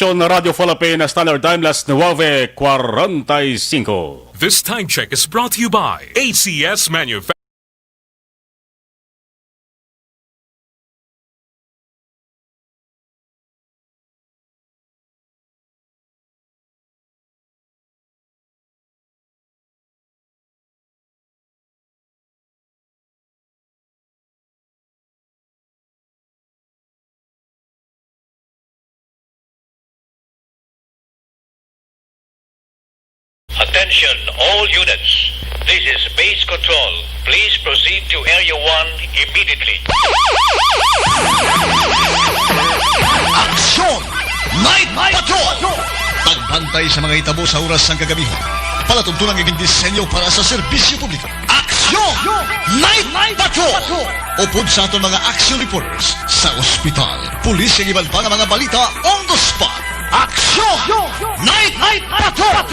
Action Radio Philippines Standard Time, las 9:45. This time check is brought to you by ACS Manufacturing. Attention all units. This is base control. Please proceed to Area 1 immediately. Aksyon! Night Patrol! Pagbantay sa mga hitabo sa oras ng kagabihan. Palatuntunan ng disenyo para sa serbisyo publiko. Aksyon! Night Patrol! Upod sa aton mga action reporters sa ospital, pulis ang iban pa ng mga balita on the spot. Aksyon! Night Patrol!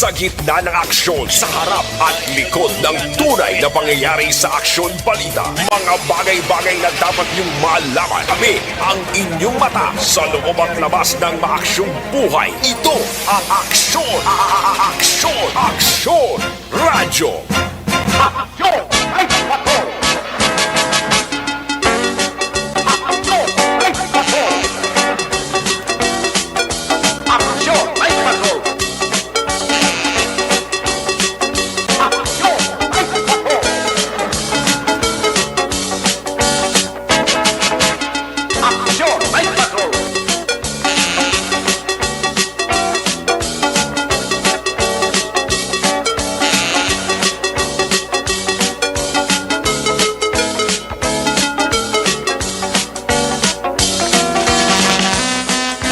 Sa gitna ng aksyon, sa harap at likod ng tunay na pangyayari sa aksyon balita, mga bagay-bagay na dapat niyong malaman. Kami ang inyong mata sa loob at labas ng maaksyong buhay. Ito ang Aksyon! Aksyon! Radyo! Aksyon! Ay, patrol! Aksyon! Ay, patrol! Aksyon! Ay, patrol!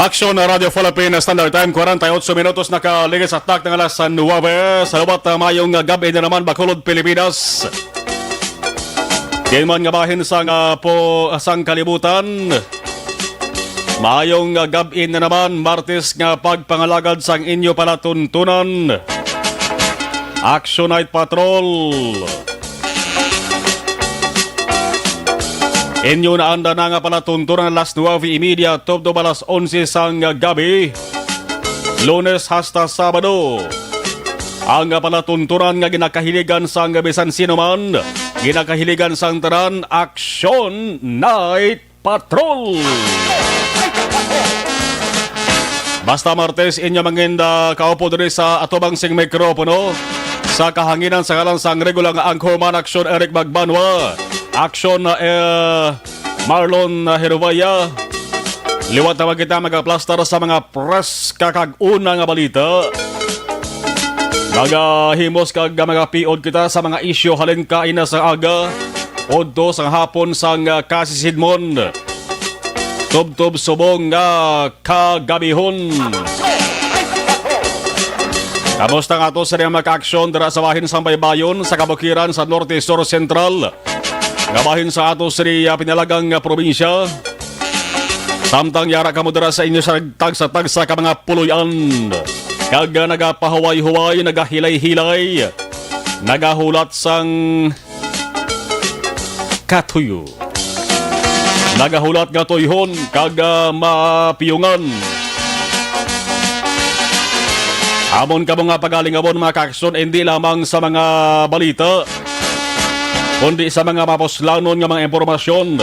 Action Radio Philippines Standard Time, 48 minutos nakaligid sa tak ng alas 9. Salamat mayong gabi na naman Bacolod, Pilipinas. Diyan man nga bahin sang kalibutan. Mayong gabi na naman Martes nga pagpangalagad sang inyo palatuntunan. Action Night Patrol. Inyo na anda na nga pala tuntunan alas 9:30 tubdo alas 11 sang gabi. Lunes hasta Sabado. Ang pala tuntunan nga ginakahiligan sang bisan sino man. Ginakahiligan sang tanan, Action Night Patrol. Basta Martes inyo manginda kaupo diri sa atubang sing mikropono. Sa kahanginan sa kalang sang regular nga anchorman Action Eric Magbanwa. Action Marlon Hervaya. Liwat na kita magaplastar sa mga press kakag-una nga balita. Nagahimos kag mga piod kita sa mga isyo halin kaina sa aga. Odto sa hapon sang kasisidmon. Tub-tub subong nga kagabihon. Kamusta nga to sa mga aksyon dira sa bahin sang Baybayon sa kabukiran sa Norte Sur Central. Gabahin sa ato sa pinalagang probinsya. Samtang yara ka mo dira sa inyo sa tagsa-tagsa ka mga puloyan. Kag nagapahuway-huway, nagahilay-hilay. Nagahulat sang katuyo. Nagahulat nga tuyhon kag mapiyungan. Amon ka mo nga pagaling amon mga kaksyon, hindi lamang sa mga balita, kundi sa mga maposlanon nga mga impormasyon.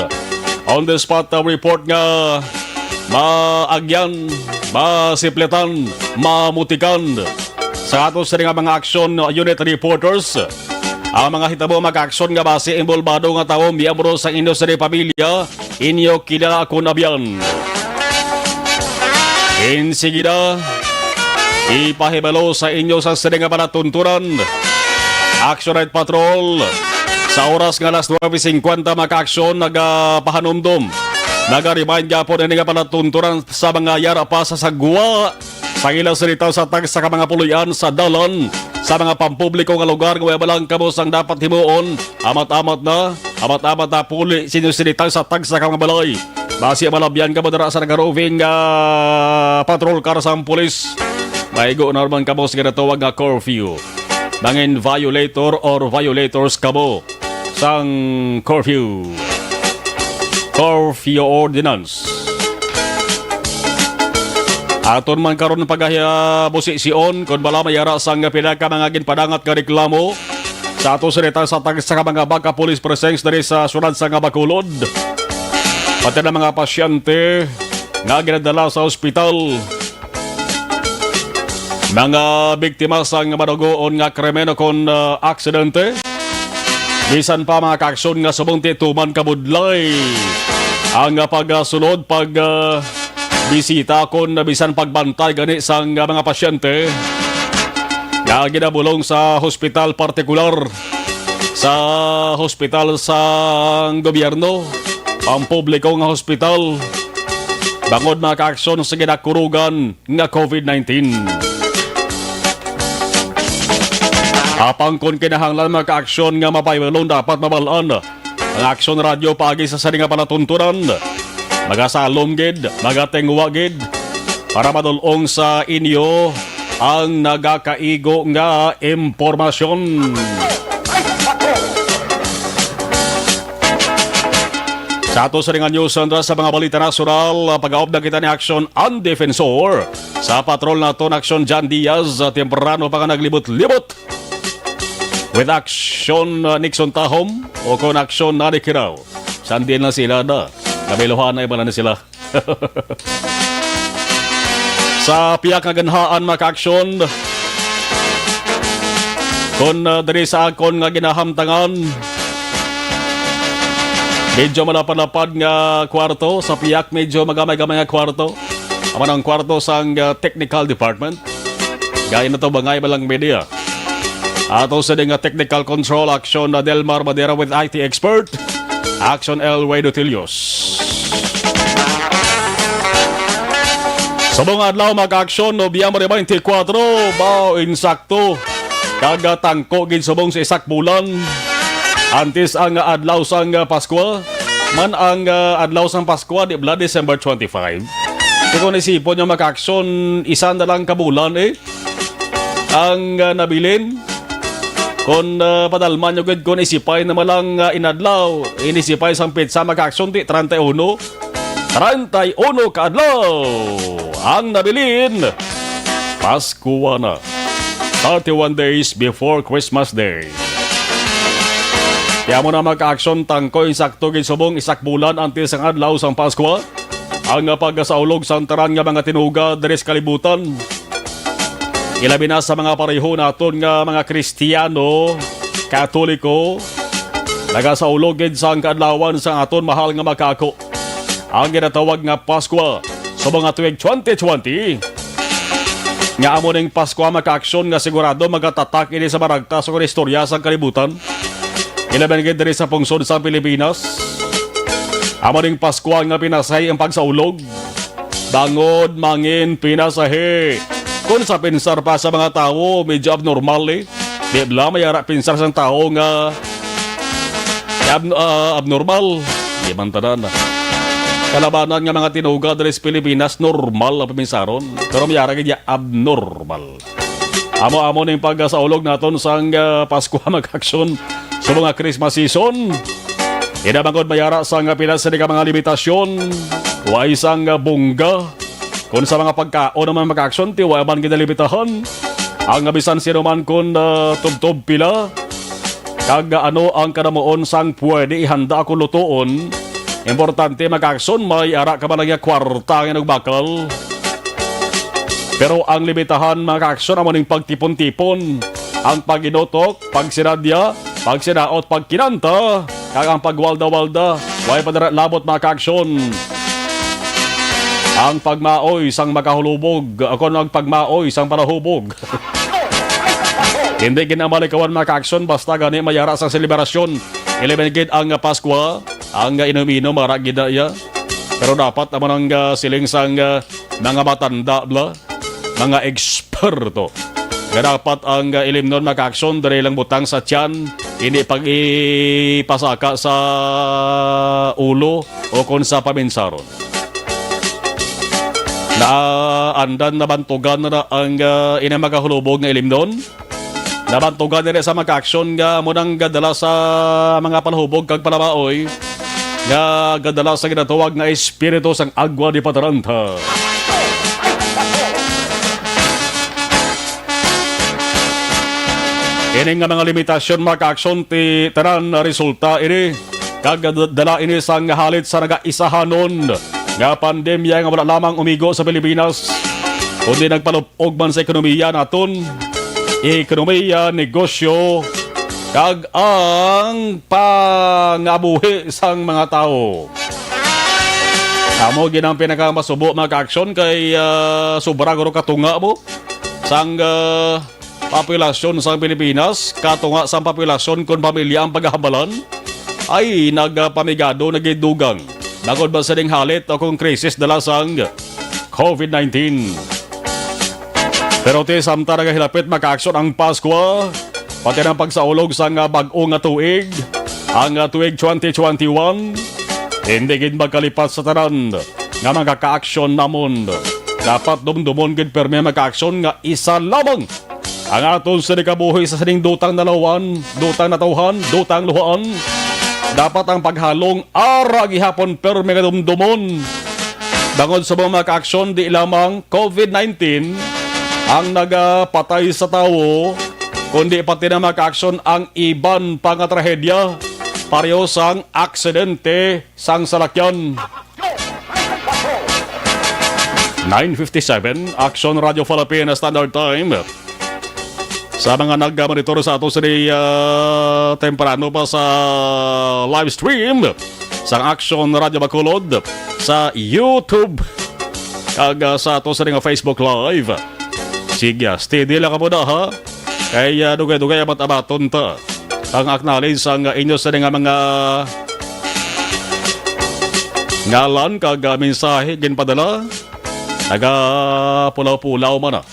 On the spot report nga maagyan, masipletan, mamutikan. Sa ato sa nga mga action unit reporters, ang mga hitabo mag-aksyon nga base involvado nga tao miyembro sa inyo sa pamilya, inyo kilala ako nabiyan. Insigida, ipahibalo sa inyo sa sering nga panatunturan Action Night Patrol. Sa oras nga alas 9:50 maka-aksyon nagapahanumdum. Naga-remind nga po na nga palatunturan sa mga yara pa sa sagwa. Sa ilang salita sa tag sa mga puluyan sa dalan. Sa mga pampubliko nga lugar nga walang kamos ang dapat himuon. Amat-amat na puli sinusilita sa tag sa mga balay. Basi malabyan ka mo dara sa nagaroving patrol car sa pulis. Maigo na naman kamos nga natawag nga curfew. Bangin violator or violators kamo sang curfew ordinance. Aton man karon pagabusi-sion kon bala mayara sang pinaka mga ginpadangat nga reklamo sa ato salita sa tag sa mga baka police presence diri sa syudad sa Bacolod. Pati na mga pasyente nga ginadala sa ospital. Mga biktima sang madugoon nga krimen kon aksidente. Bisan pa mga kaaksyon nga subong tituman kabudlay. Ang pagsunod bisita kon bisan pagbantay gani sang mga pasyente nga ginabulong sa hospital partikular, sa hospital sa gobyerno, pampubliko nga hospital, bangod mga kaaksyon sa ginakurugan nga COVID-19. Apang kon kinahanglan mga kaaksyon nga mapaybalon dapat mabalaan ang aksyon radyo pagi sa sari nga palatunturan. Magasalom gid, magatingwa gid para madulong sa inyo ang nagakaigo nga impormasyon. Sa ato sa ringan news Sandra, sa mga balita nasyonal, pag-aob na kita ni Action ang Defensor sa patrol na ton Action John Diaz, temprano pa nga naglibot-libot with Action Nixon Tahom o kon Action Nani Kiraw. Sandin na sila na. Kabiluhan na iba na sila. Sa piyak nga ganhaan mga ka-aksyon, kon diri sa akon nga ginahamtangan, medyo malapad-lapad nga kwarto. Sa piyak medyo magamay-gamay nga kwarto. Aman ang kwarto sang technical department. Gaya na to bangay balang media. Ato sa nga technical control Action na Delmar Madera with IT expert Action L. Dutilios. Sa mga adlaw mag-aksyon Nobyembre 24 bao insakto kagatangko gid subong sa isak bulan antes ang adlaw sang Pasko man ang adlaw sang Pasko di bla December 25. Kung isipon nyo mag-aksyon isa na lang kabulan ang nabilin. Kung padalman nyo gud kung isipay na malang inadlaw, inisipay sang pizza mag-aksyon di 31 kaadlaw ang nabilin. Pasko na 31 days before Christmas Day. Kaya mo na mag-aksyon tangko insakto gid subong isak bulan antes ang adlaw sang Pasko. Ang pagsaulog sang taran nga mga tinuga diri sa kalibutan. Ilabi na sa mga pareho naton nga mga Kristiyano, Katoliko, nagasaulog gid sa kaadlawan sa aton mahal nga makako. Ang ginatawag nga Pasko sa mga tuig 2020. Nga amo ning Pasko maka-aksyon nga sigurado magatatak ini sa maragta sa istorya sa kalibutan. Ilabi gid diri sa pungsod sa Pilipinas. Amo ning Pasko nga pinasay ang pagsaulog. Bangod mangin pinasahi. Kung sa pinsar pa sa mga tao, medyo abnormal Di bla mayara pinsar sa tao nga abnormal. Di man tanan. Kalabanan nga mga tinuga diri sa Pilipinas, normal ang piminsaron. Pero mayara kaya abnormal. Amo-amo ning pagsaulog naton sang Pasko mag-aksyon sa mga Christmas season. Inabangod mayara sang pinas sa mga limitasyon. Wa isang bungga. Kung sa mga pagkaon naman mag-aksyon, tiwaman ginalibitahan. Ang abisan sino man kung tubtob pila. Kag ano ang kanamoon sang pwede ihanda ako lutoon. Importante mag-aksyon, may ara ka man nga kwarta nga nagbakal. Pero ang limitahan mag-aksyon amo ning pagtipon-tipon. Ang paginotok, pagsinadya, pagsinaot, pagkinanta. Kag ang pagwalda-walda, way padara labot mag-aksyon. Ang pagmaoy sang makahulubog, ako nang pagmaoy sang panahubog. Hindi ginamalikawan mga ka-aksyon basta gani mayara sa selebrasyon. Ilimigid ang Paskwa, ang inuminom mara gidaya. Pero dapat naman ang siling sang mga matanda bla, mga eksperto. Nga dapat ang ilim nun mga ka-aksyon dali lang butang sa tiyan, hindi pag ipasaka sa ulo o kung sa paminsaron. Andan nabantugan na ang inamagahulubog nga ilim nun. Nabantugan nila sa mga aksyon nga munang gadala sa mga palhubog kag palabaoy nga gadala sa ginatawag nga espiritu sang agwa di Pataranta. Ini nga mga limitasyon mga aksyon ti tanan na resulta ini kag dala ini sang halit sa nagaisahanon nga pandemya nga wala lamang umigo sa Pilipinas kundi nagpalupog man sa ekonomiya naton, ekonomiya, negosyo kag ang pangabuhi sang mga tao. Amo ginang pinakamasubo mga aksyon kay sobra guro katunga mo sang populasyon sa Pilipinas, katunga sa populasyon kung pamilya ang paghahabalan ay nagpamigado, nagidugang. Nagod ba sa ding halit o kung krisis dala sang COVID-19. Pero ti samta nagahilapit maka-aksyon ang Paskwa, pati ng pagsaulog sa bag-o nga tuig, ang tuig 2021, hindi gid magkalipat sa tanan nga mga ka-aksyon namon. Dapat dumdumon gid perme maka-aksyon nga isa lamang ang aton sa nikabuhi sa sining dutang nalawan, dutang natauhan, dutang luhaan. Dapat ang paghalong ara gihapon pero may kadumdumon. Bangod sa mga ka-aksyon, di lamang COVID-19 ang nagapatay sa tao, kundi pati na mga ka-aksyon ang iban pang trahedya, pareho sang aksidente sang salakyan. 9:57, Action Radio Philippine Standard Time. Sa mga nag-monitor sa ato sa temprano pa sa live stream sa Action Radio Bacolod sa YouTube kag sa ato sa Facebook Live. Sige, steady lang ka muna ha. Kaya dugay-dugay abat-abaton ta. Ang acknowledge ang inyo sa mga ngalan kag mensahe ginpadala. Naga-pulaw-pulaw man na.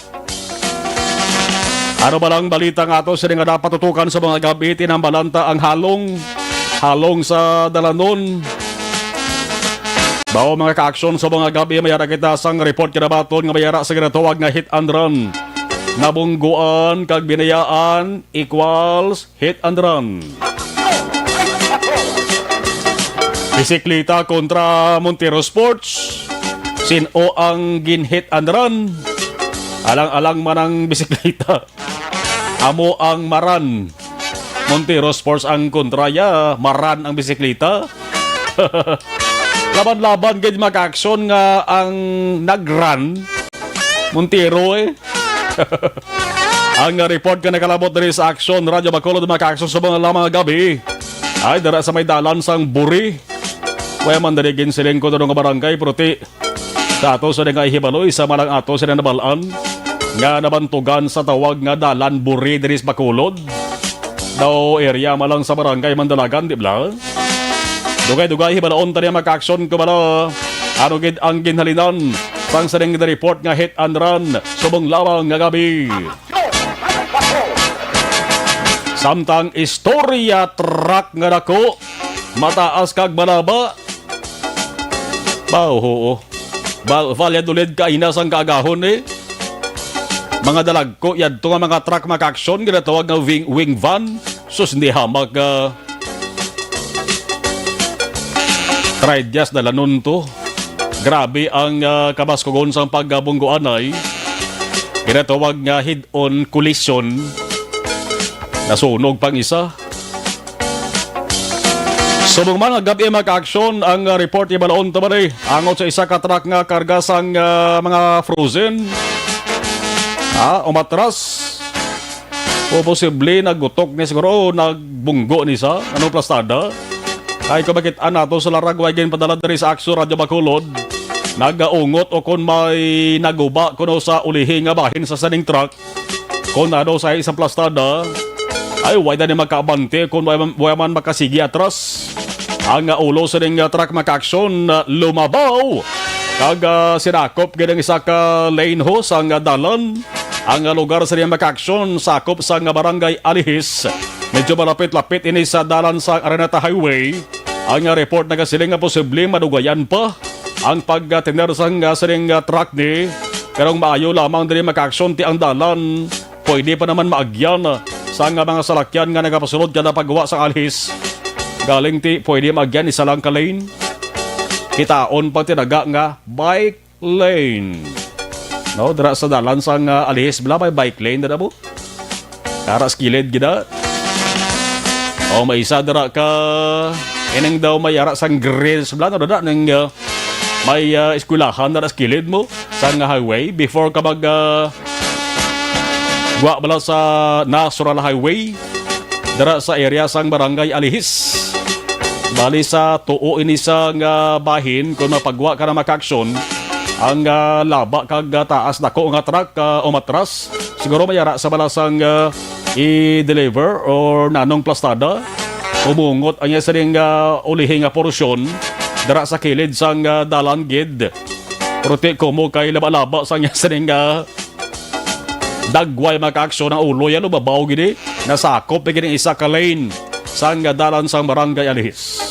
Ano ba lang balita nga ito sa nga dapat tutukan sa mga gabi, tinambalanta ang halong sa dalanon. Bao mga ka-aksyon sa mga gabi, mayara kita sang report kinabaton nga mayara sa ginatawag nga hit and run. Nabungguan kag binayaan equals hit and run. Bisikleta kontra Montero Sports. Sino ang gin-hit and run? Alang-alang man ang bisikleta. Amo ang maran. Montero Sports ang kontraya, maran ang bisikleta. Laban-laban gid maka-aksyon nga ang nag-run Montero Ang report ka nakalabot diri sa Action Radio Bacolod maka-aksyon sa mga lamang gabi ay dara sa may dalan sang Buri. Kaya man darigin siling ko nga barangay Pruti. Sa ato sa nga ihibaloy sa malang ato sa nabalaan nga nabantugan sa tawag nga dalan Buri diri sa Bacolod. Daw area malang sa barangay Mandalagan, di ba? Dugay-dugay hibalaon tani maka-aksyon ko bala. Ano gid ang ginhalinan sang saring report nga hit and run subong lawang nga gabi. Samtang istorya truck nga dako mataas kag balaba. Bao valyad ulid ka inas ang kaagahon Mga dalagko yadto nga mga truck maka-aksyon ginatawag nga wing van. Sus hindi hamak tridyas dalanon to. Grabe ang kabaskogon sa paggabungguan ay ginatawag nga head-on collision. Nasunog pang isa. Subong mga gabi maka-aksyon ang report ibalaon tamanay angot sa isa ka truck nga karga sang mga frozen. Umatras. O posible naggutok ni siguro nagbunggo ni sa anong plastada. Ay kung bakit anato sa laragway gin padala diri sa Action Radio Bacolod. Nagaungot o kung may naguba kuno sa ulihi nga bahin sa saning truck. kung ano sa isang plastada, ay way na ni magkaabante kung way man makasigi atras. Ang ulo sa ning truck maka-aksyon lumabaw. Kag sinakop gidang isa ka lane ho sa dalan. Ang lugar sa ning maka-aksyon sakop sa barangay Alihis. Medyo malapit-lapit ini sa dalan sa Araneta Highway. Ang report na kasiling nga posible madugayan pa ang pagtender sa ning truck ni. Karong maayo lamang diri maka-aksyon ti ang dalan. Pwede pa naman maagyan sa mga salakyan nga nagapasunod kada paggawa sa Alihis. Galing ti pwede maagyan isa lang ka lane. Kitaon pa tinaga nga bike lane. No, dira sa dalan sa Alihis bala may bike lane na mo. Kara skilid gida. O may isa dira ka ineng daw may ara sang grills bala na nang may eskwelahan na skilid mo sa highway before ka mag gwa bala sa National Highway dara sa area sang barangay Alihis. Bali sa tuo ini sa bahin kung mapagwa ka na makaksyon ang laba kag taas dako nga truck umatras siguro mayara sa balasang i-deliver or nanong plastada umungot anya sa ring ulihing porsyon dara sa kilid sang dalan gid prote komo kay laba-laba sang sa ring dagway maka-aksyon ang ulo yan babaw gini nasakop gini isa ka lane sang dalan sang barangay Alihis.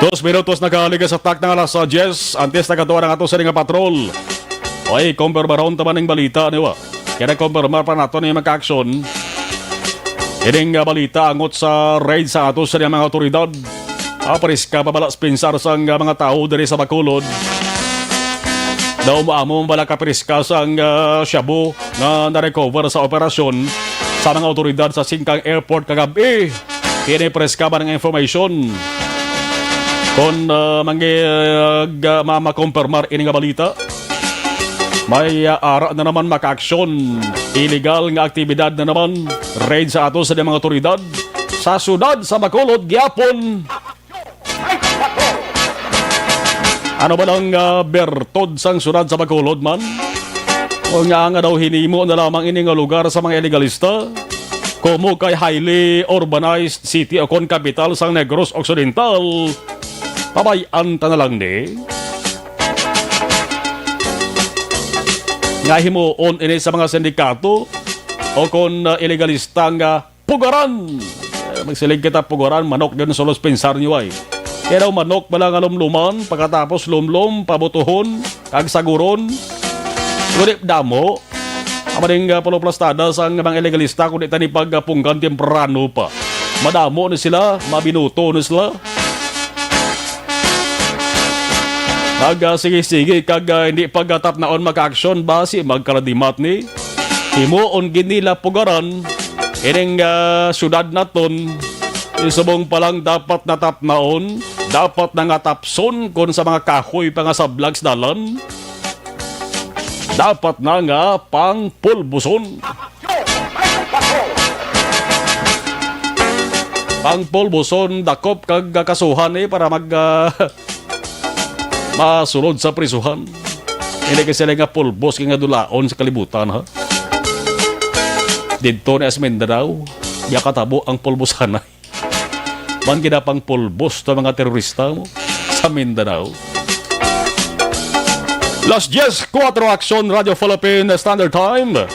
2 minutos nakaliga sa tak ng alas 10 antes na katuwa ng ato sa ring patrol. Oy, kumpirmaron taman ng balita niwa. Kaya kumpirmar pa nato na yung maka-aksyon. Ining balita angot sa raid sa ato sa mga otoridad. Apariska pabalas pinsar sang mga tao diri sa Bacolod. Daw maamong bala kapiriska sang shabu na na-recover sa operasyon sa mga otoridad sa Singkang Airport kagabi. Kini preska ba ng information kung mamakompirmar ini nga balita. May ara na naman maka-aksyon. Illegal nga aktibidad na naman. Raid sa ato sa mga otoridad sa syudad sa Bacolod, Gyapon. Ano ba lang bertod sang syudad sa Bacolod man? O nga daw hinimo na lamang ini nga lugar sa mga illegalista. Komo kay highly urbanized city o kon capital sang Negros Occidental. Pabayan ta na lang ni. Nga himuon ini sa mga sindikato o kon illegalista nga pugaran. Magsilig kita pugaran, manok din solos pensar niyo ay. Kaya daw manok bala nga lumluman, pagkatapos lumlum, pabutuhon, kag saguron. Ngunit damo, amaning paloplastada sa mga illegalista kung ita ni pagpunggan temprano pa. Madamo na sila, mabinuto na sila. Sige kag hindi pagkatap naon maka-aksyon basi magkaradimat ni himuon ginila pugaran ining syudad naton isubong palang dapat natap naon dapat nangatapson kon sa mga kahoy pa nga sa vlogs dalan dapat na nga pang pulbuson dakop kag kasuhan para mag masulod sa prisuhan. Hindi kasi nga pulbos nga dulaon sa kalibutan ha. Dito na sa Mindanao, yakatabo ang pulbosan na. Man ginapang pulbos na mga terorista mo sa Mindanao. Las 10:04 Aksyon Radio Philippine Standard Time.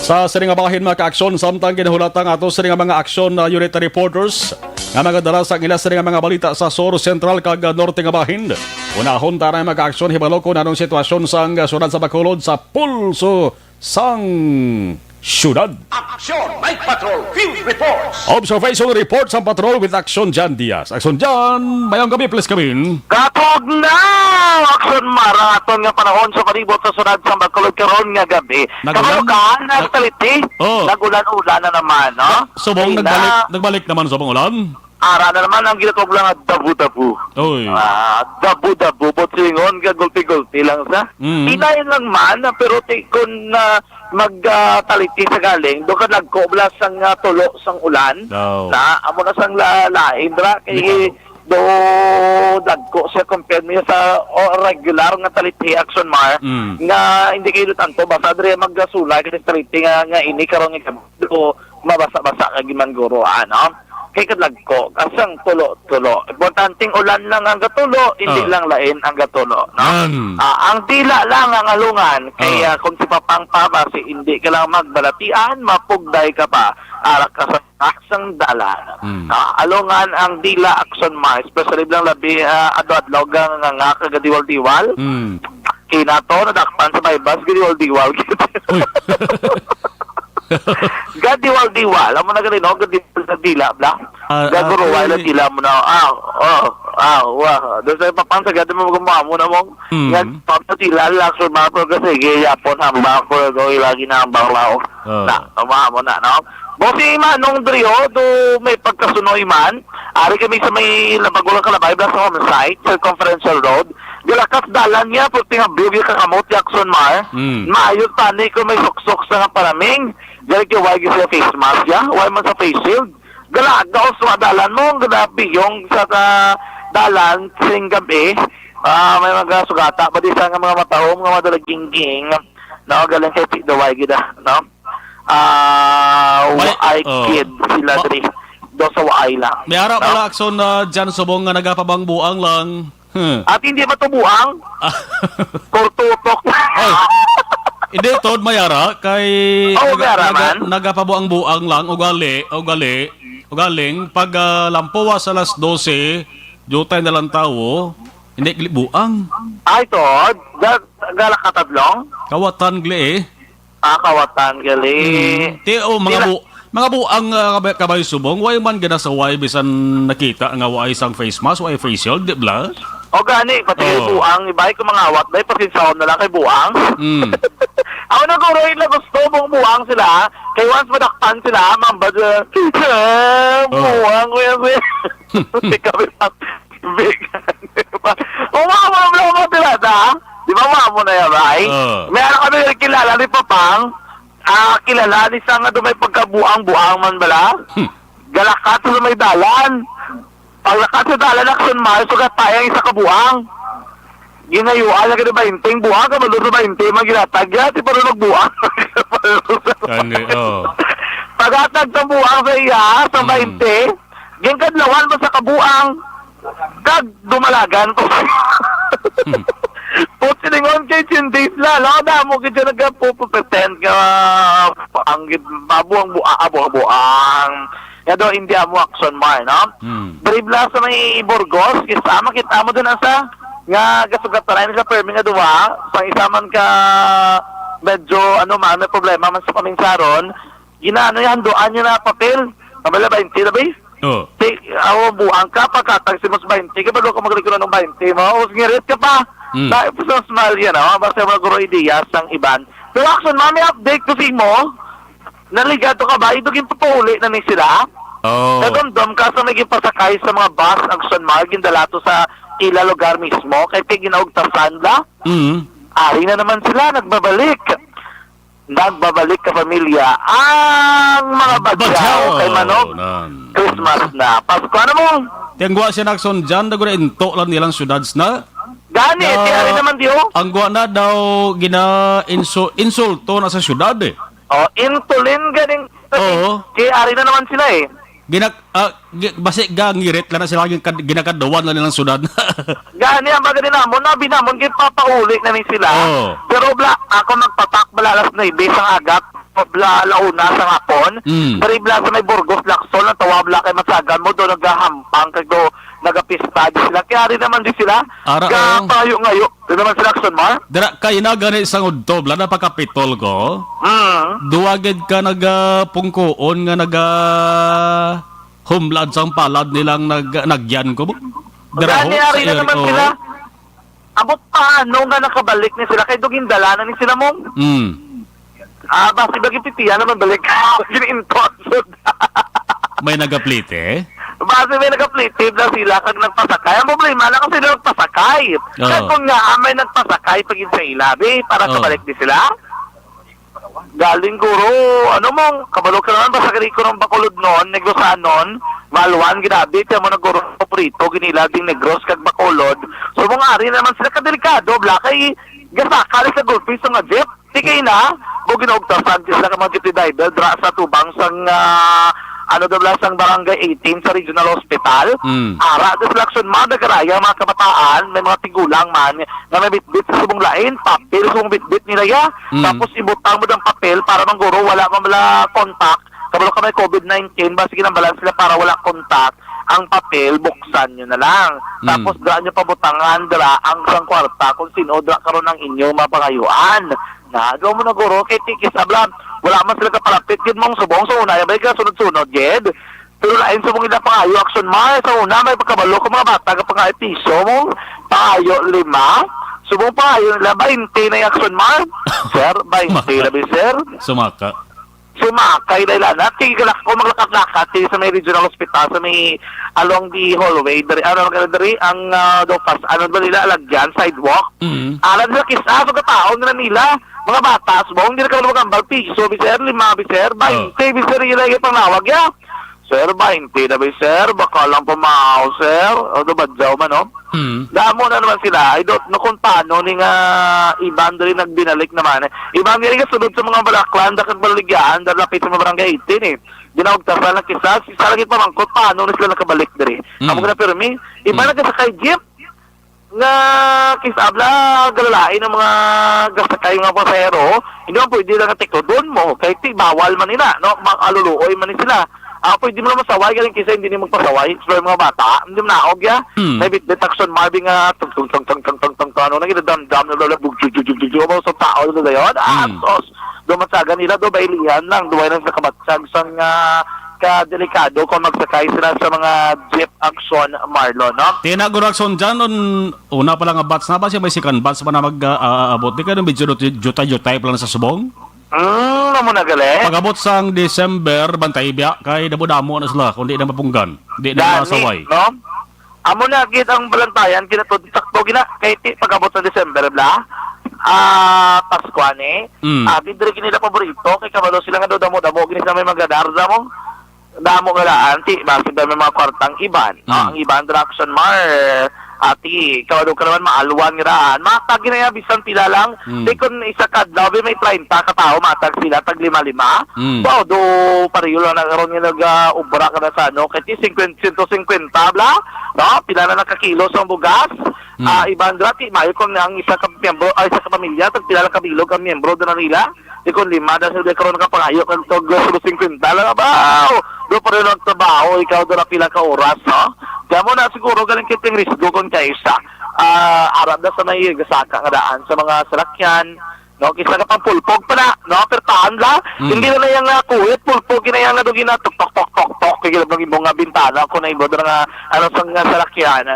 Sa siring bahin mga ka-aksyon, samtang ginahulatang ato siring mga aksyon na unit reporters nga mga dala sa ilas nga mga balita sa Sur Central kag Norte nga bahin. Unahon tayo mag-aksyon hibalo kung anong sitwasyon sang syudad sa Bacolod sa pulso sang syudad. Aksyon! Night Patrol! Field Reports! Observation report sa patrol with Aksyon Jan Diaz. Aksyon Jan, mayang gabi please kamin. Katog na! Aksyon maraton nga panahon sa palibot sa sunod sa Bacolod karon nga gabi. Nagulan? Kamukaan, nagtaliti. Oh. Nagulan-ulan na naman, no? Subong nagbalik naman subong ulan. Ara na naman ang ginatog lang at dabu-dabu. Oy. Dabu-dabu. Potsingon, gagulti-gulti lang sa. Pinayin lang man, pero kung magtaliti sa galing, doon ka nagkoblas sang tulo sang ulan. No. Na, amo na sang laindra. Kay do dagko siya compared niya sa regular nga taliti action mar nga hindi kayo tanto basta dre maggasulay kasi taliti nga ini karon nga do mabasa-basa kag man guro ano kay kadlagko asang tulo importanteng ulan lang ang gatulo hindi lang lain ang gatulo no ang dila lang ang alungan kaya kung si papang papa si hindi ka lang magbalatian mapugday ka pa arak ka sa aksang dalan alungan ang dila action ma especially lang labi adlaw nga kagadiwal-diwal kinato nadakpan sa baybas gadiwal-diwal gadiwal-diwal amo na ganin no gadiwal sa dila bla gaguro wala dila mo na doon sa papang sa gadi mo gumamo na mong nga papatila lakso mapro kasi gayapon hamba ko go ilagi na ang baklaw na umamo na no Bosi Manong Drio, do may pagkasunoy man, ari kami sa may labagulang kalabay, blas sa home site, Circumferential Road, gilakas dalan niya, puti nga bibig kakamot, Jackson Mar, maayos tani ko may suksok sa nga paraming, gali kiwag sa face mask ya, why man sa face shield, galagaw sa dalan mo, galabi yung sa dalan, sing gabi, may mga sugata, pati sa nga mga matahom, mga madalaging-ging, no, galing kay Pidaway gida, no? Waay kid sila diri do sa waay lang. May ara pala akson na dyan subong nga nagapabang buang lang. At hindi ba ito buang? Kurtutok. Hindi, Tod, mayara kay nagapabuang buang lang ugaling pag lampuwa sa alas 12 jutay na lang tao hindi buang. Ay, Tod, galakatadlong? Kawatan gli Kawatan gali. Mga buang kabay subong, way man gana sa way bisan nakita nga way isang face mask, way face shield, di ba? O gani, pati buang, ibay ko mga awat, dahil pasinsawon na lang kay buang. Ako na kung rin na gusto mong buang sila, kay once madakpan sila, mambad, buang ko yan siya. Hindi kami lang, vegan. Umama mo sila, ha? Di ba mo na yan, right? Meron kami kilala ni Papang, kilala ni sa nga dumay pagkabuang-buang man bala. Galakat sa may dalan. Paglakat sa dalan, action mahal, sugat tayang isa kabuang. Ginayuan na ka na 20, buang ka, maluro 20, magilatag yan, di pa rin magbuang. Pagatag sa buang sa iya, sa 20, gingkadlawan mo sa kabuang, kag dumalagan ko. Putilingon kay Chindays lalo na mo kaya nagpupretend ka ang buang ya do hindi mo action mar no brave lang sa may Burgos kisama kita mo dun asa nga gasugatan sa perming nga duwa pang isaman ka medyo man may problema man sa paminsaron ginaano yan doan niya na papel kabala 20 na ba buang ka pagkatag si mas 20 ka ba ka maglikulan ng 20 mo ngirit ka pa dahil po sa small yan, basta maguro ideyas ang iban. Pero action, mami, update ko si mo, naligado ka ba? Idugin papahuli na ni sila. Nagundom ka sa may pasakay sa mga bus, action, gindalato sa ila lugar mismo, kaya ginawagtasan la. Ari na naman sila, nagbabalik ka pamilya, ang mga badyaw kay Manog, Christmas na. Pasko, ano mo? Tiyangwa siya na action dyan, nagura into lang nilang syudads na. Gani, tiyari naman diyo. Ang guwa na daw insulto na sa syudad Intulin ganing. Kaya ari na naman sila basi gangirit lang na sila ginakadawan na nilang syudad. Gani, ang bagay namon, binamon kay papauli na ni sila. Pero ako magpatak balalas na ibisang agat. Launa sa ngapon. Pero ibla sa may Burgos, Laksol, na tawabla kay Masagan mo, doon naghahampang, kag do nagapista sila. Kaya rin naman din sila. Kapayo ngayo. Doon naman sila, Action Mar. Dara, kayo na ganit isang udto, bla na pagkapitol ko. Duwagid ka nagpungkoon nga humlad sa palad nilang nagyan ko. Gani, ari na naman sila. Abot paano nga nakabalik ni sila, kay dugin dalanan ni sila mong. Basi bagi pitiyan naman balik. Gini-intonsod. May nagaplite? Basi may nagaplite na sila kag nagpasakay. Ang problema na kasi nagpasakay. Kaya kung nga may nagpasakay pag sa ilabi, para kabalik di sila. galing guro, ano mong, kabalo ka naman, basta kani ko ng Bacolod noon, Negros noon, Malwan, ginabi, tiyan mo na guro prito, ginila ding Negros, kag Bacolod. So mga ari naman sila kadelikado, blakay, gasakali sa gulpis sa nga jeep, di kayo na, mo ginaugtasan, sila ka mga jeep diver, dra sa tubang sang, sang barangay 18 sa regional hospital. Ara, sa selection man, nagkaraya, mga kabataan, may mga tigulang man, na may bitbit sa subong lain, papel, subong bitbit nila ya, tapos ibutang mo ng papel para mang guro, wala man wala contact, kabalo ka may COVID-19, basta ginambalan sila para wala contact, ang papel, buksan nyo na lang. Tapos daan nyo pabutangan, dra, ang sang kwarta, kung sino, dra karon ng inyo mapangayuan. Na, doon mo na guro, kay Tikis Ablam, wala man sila kapalapit, gid mong subong, sa una, yabay ka sunod-sunod, gid. Pero lain sa mong ila pangayo, action ma, sa una, may pagkabalo ko mga bata, kapag nga piso mong, pangayo 5, subong pangayo nila, 20 na yung action ma. Sir, 20 na ba, sir? Sumaka. Sumakay na ilan. Tigalak ko maglakat-lakat sa may regional hospital, sa may along the hallway, dari, ang dopas, ba nila, alagyan, sidewalk. Alam nila, kisa, so kataon nila, mga bata, subong, hindi na kami magambal, piso, biser, 5, biser, 20, biser, yun yung panawag, ya. Sir, 20 na ba, sir? Baka lang pumahaw, sir. O, badyaw man, no? Damo na naman sila. I don't know kung paano ni nga ibang rin nagbinalik naman. Ibang rin sunod sa mga balaklan, dakat baligyan, dahil lapit sa mga barangay 18, eh. Ginawagtasan ng kisa, salagit pa man ko, paano na sila nakabalik dari. Amo na permi, iba nagsakay jeep, nga kisabla, galalain ng mga gasakay mga pasahero, hindi man pwede lang natikto doon mo, kahit bawal man nila, no? Aluluoy man sila. Pwede mo naman saway, galing kisa hindi mo magpasaway. So, yung mga bata, hindi mo naog, ya. May detection, Marvin nga, ano, nagidadam-dam, nabulabog, sa tao, doon na yun. Sos, dumatsagan nila, doon, bailihan lang, doon lang sa kabatsag, sang kadelikado kung magsakay sila sa mga jeep action, Marlon, no? Tinaguro action dyan, una pa lang ang bats na ba siya, may second bats pa na mag-abot. Di ka nung medyo jutay-jutay pa lang sa subong? Naman na gali. Pag-abot sang December, bantay biya, kay damo-damo na sila, kundi na mapunggan. Di na masaway. No? Amo na, git ang balantayan, kinatod, sakto, kay pag-abot sa December, bla? Paskuane. Didiri nila paborito, kay kabalo sila nga daw damo-damo, ginisa may magadarza mo. Damo nga laan, bakit may mga kwartang iban. Ang iban, Draction Mar, ati, kawado ka naman maalwan nga raan. Matag na yan, bisan pila lang. Di kung isa ka, daw may 30 katao, matag sila, tag 5-5. Wow, do, pariyo lang nagaroon nga nag-ubra ka na sa ano, kaya 150, bla? No, pila na nakakilo sa bugas. Ibang drati, mayo kung ang isa ka miyembro, isa ka pamilya, tag pila lang kabilog ang miyembro doon na nila. Di kung 5, dahil di karoon ka pangayo, kag tog 50, lang ba? Do pa rin ang trabaho, ikaw doon na pila ka oras, no? Kaya mo na siguro galing kiting risgo kung kaisa. Arap na sa may gasaka nga daan sa mga salakyan, no? Kisa ka pang pulpog pa na, no? Pertaan la, hindi na yung kuwit, pulpog, ginayang na doon tok-tok-tok-tok, kaya lang ibong bintana, kung na ibo doon nga, sa salakyan.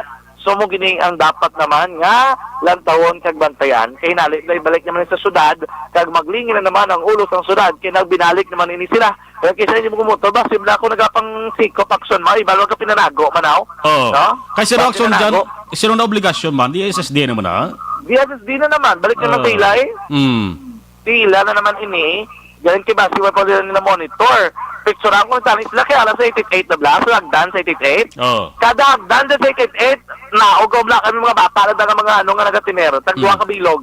So mo gini ang dapat naman nga lantawon kag bantayan kay nalit na ibalik naman sa syudad kag maglingin na naman ang ulo sa syudad kay nagbinalik naman ini sila kaya kaysa hindi mo kumuto ba simula ako nagapang sikop action mo ibalo ka pinanago manaw no kay sino action dyan sino na obligasyon man di SSD naman ha di SSD na naman balik naman pila pila na naman ini galing kay basi wa pa nila monitor picture ako sa sila kaya alas 88 na blas hagdan sa 88 kada hagdan sa 88 na ugaw bla kami mga bata na mga ano nga nagatinero tagduha ka bilog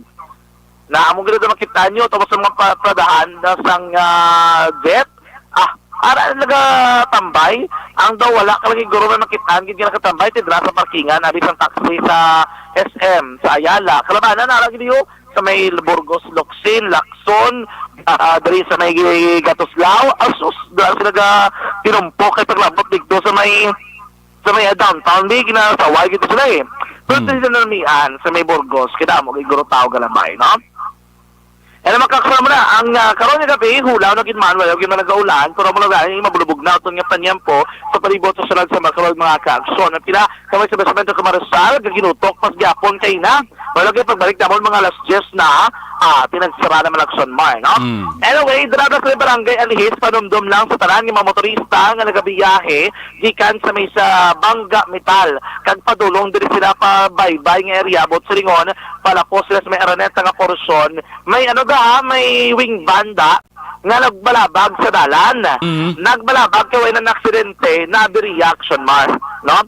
na among gid makita nyo tapos sa mga pradahan na sang jet ara nagatambay ang daw wala ka lagi guro na makitaan gid nakatambay tidra sa parkingan abi sang taxi sa SM sa Ayala kalabanan na lagi diyo sa may Burgos, Locsin, Lacson, dari sa may Gatoslao, asus, dahil sila tinumpok kay paglabot dito sa may downtown, may ginasaway dito sila eh. Pero sila namihan sa may Burgos, kaya mo, iguro tao galambay, no? E naman kakasama na, ang karoon niya gabi, hulaw na ginman, wala yung nag-aulan, pero mo na gano'n, mabulubog na itong yung panyampo sa palibot sa sunod sa mga kaakson. At pila, kamay sa basamento kamarasal, gaginutok, pas gyapon kay na, wala yung pagbalik naman mga alas 10 na, tinagsara naman Action Mar, no? Anyway, daradas sa barangay Alihis, panumdum lang sa tanan ng mga motorista nga nagabiyahe gikan sa may sa Bangga Metal. Kag padulong diri sila pa baybay nga area bot silingon palapos sila sa may Araneta nga porsyon. May may wing banda nga nagbalabag sa dalan. Nagbalabag kay na aksidente na reaction Mar, no?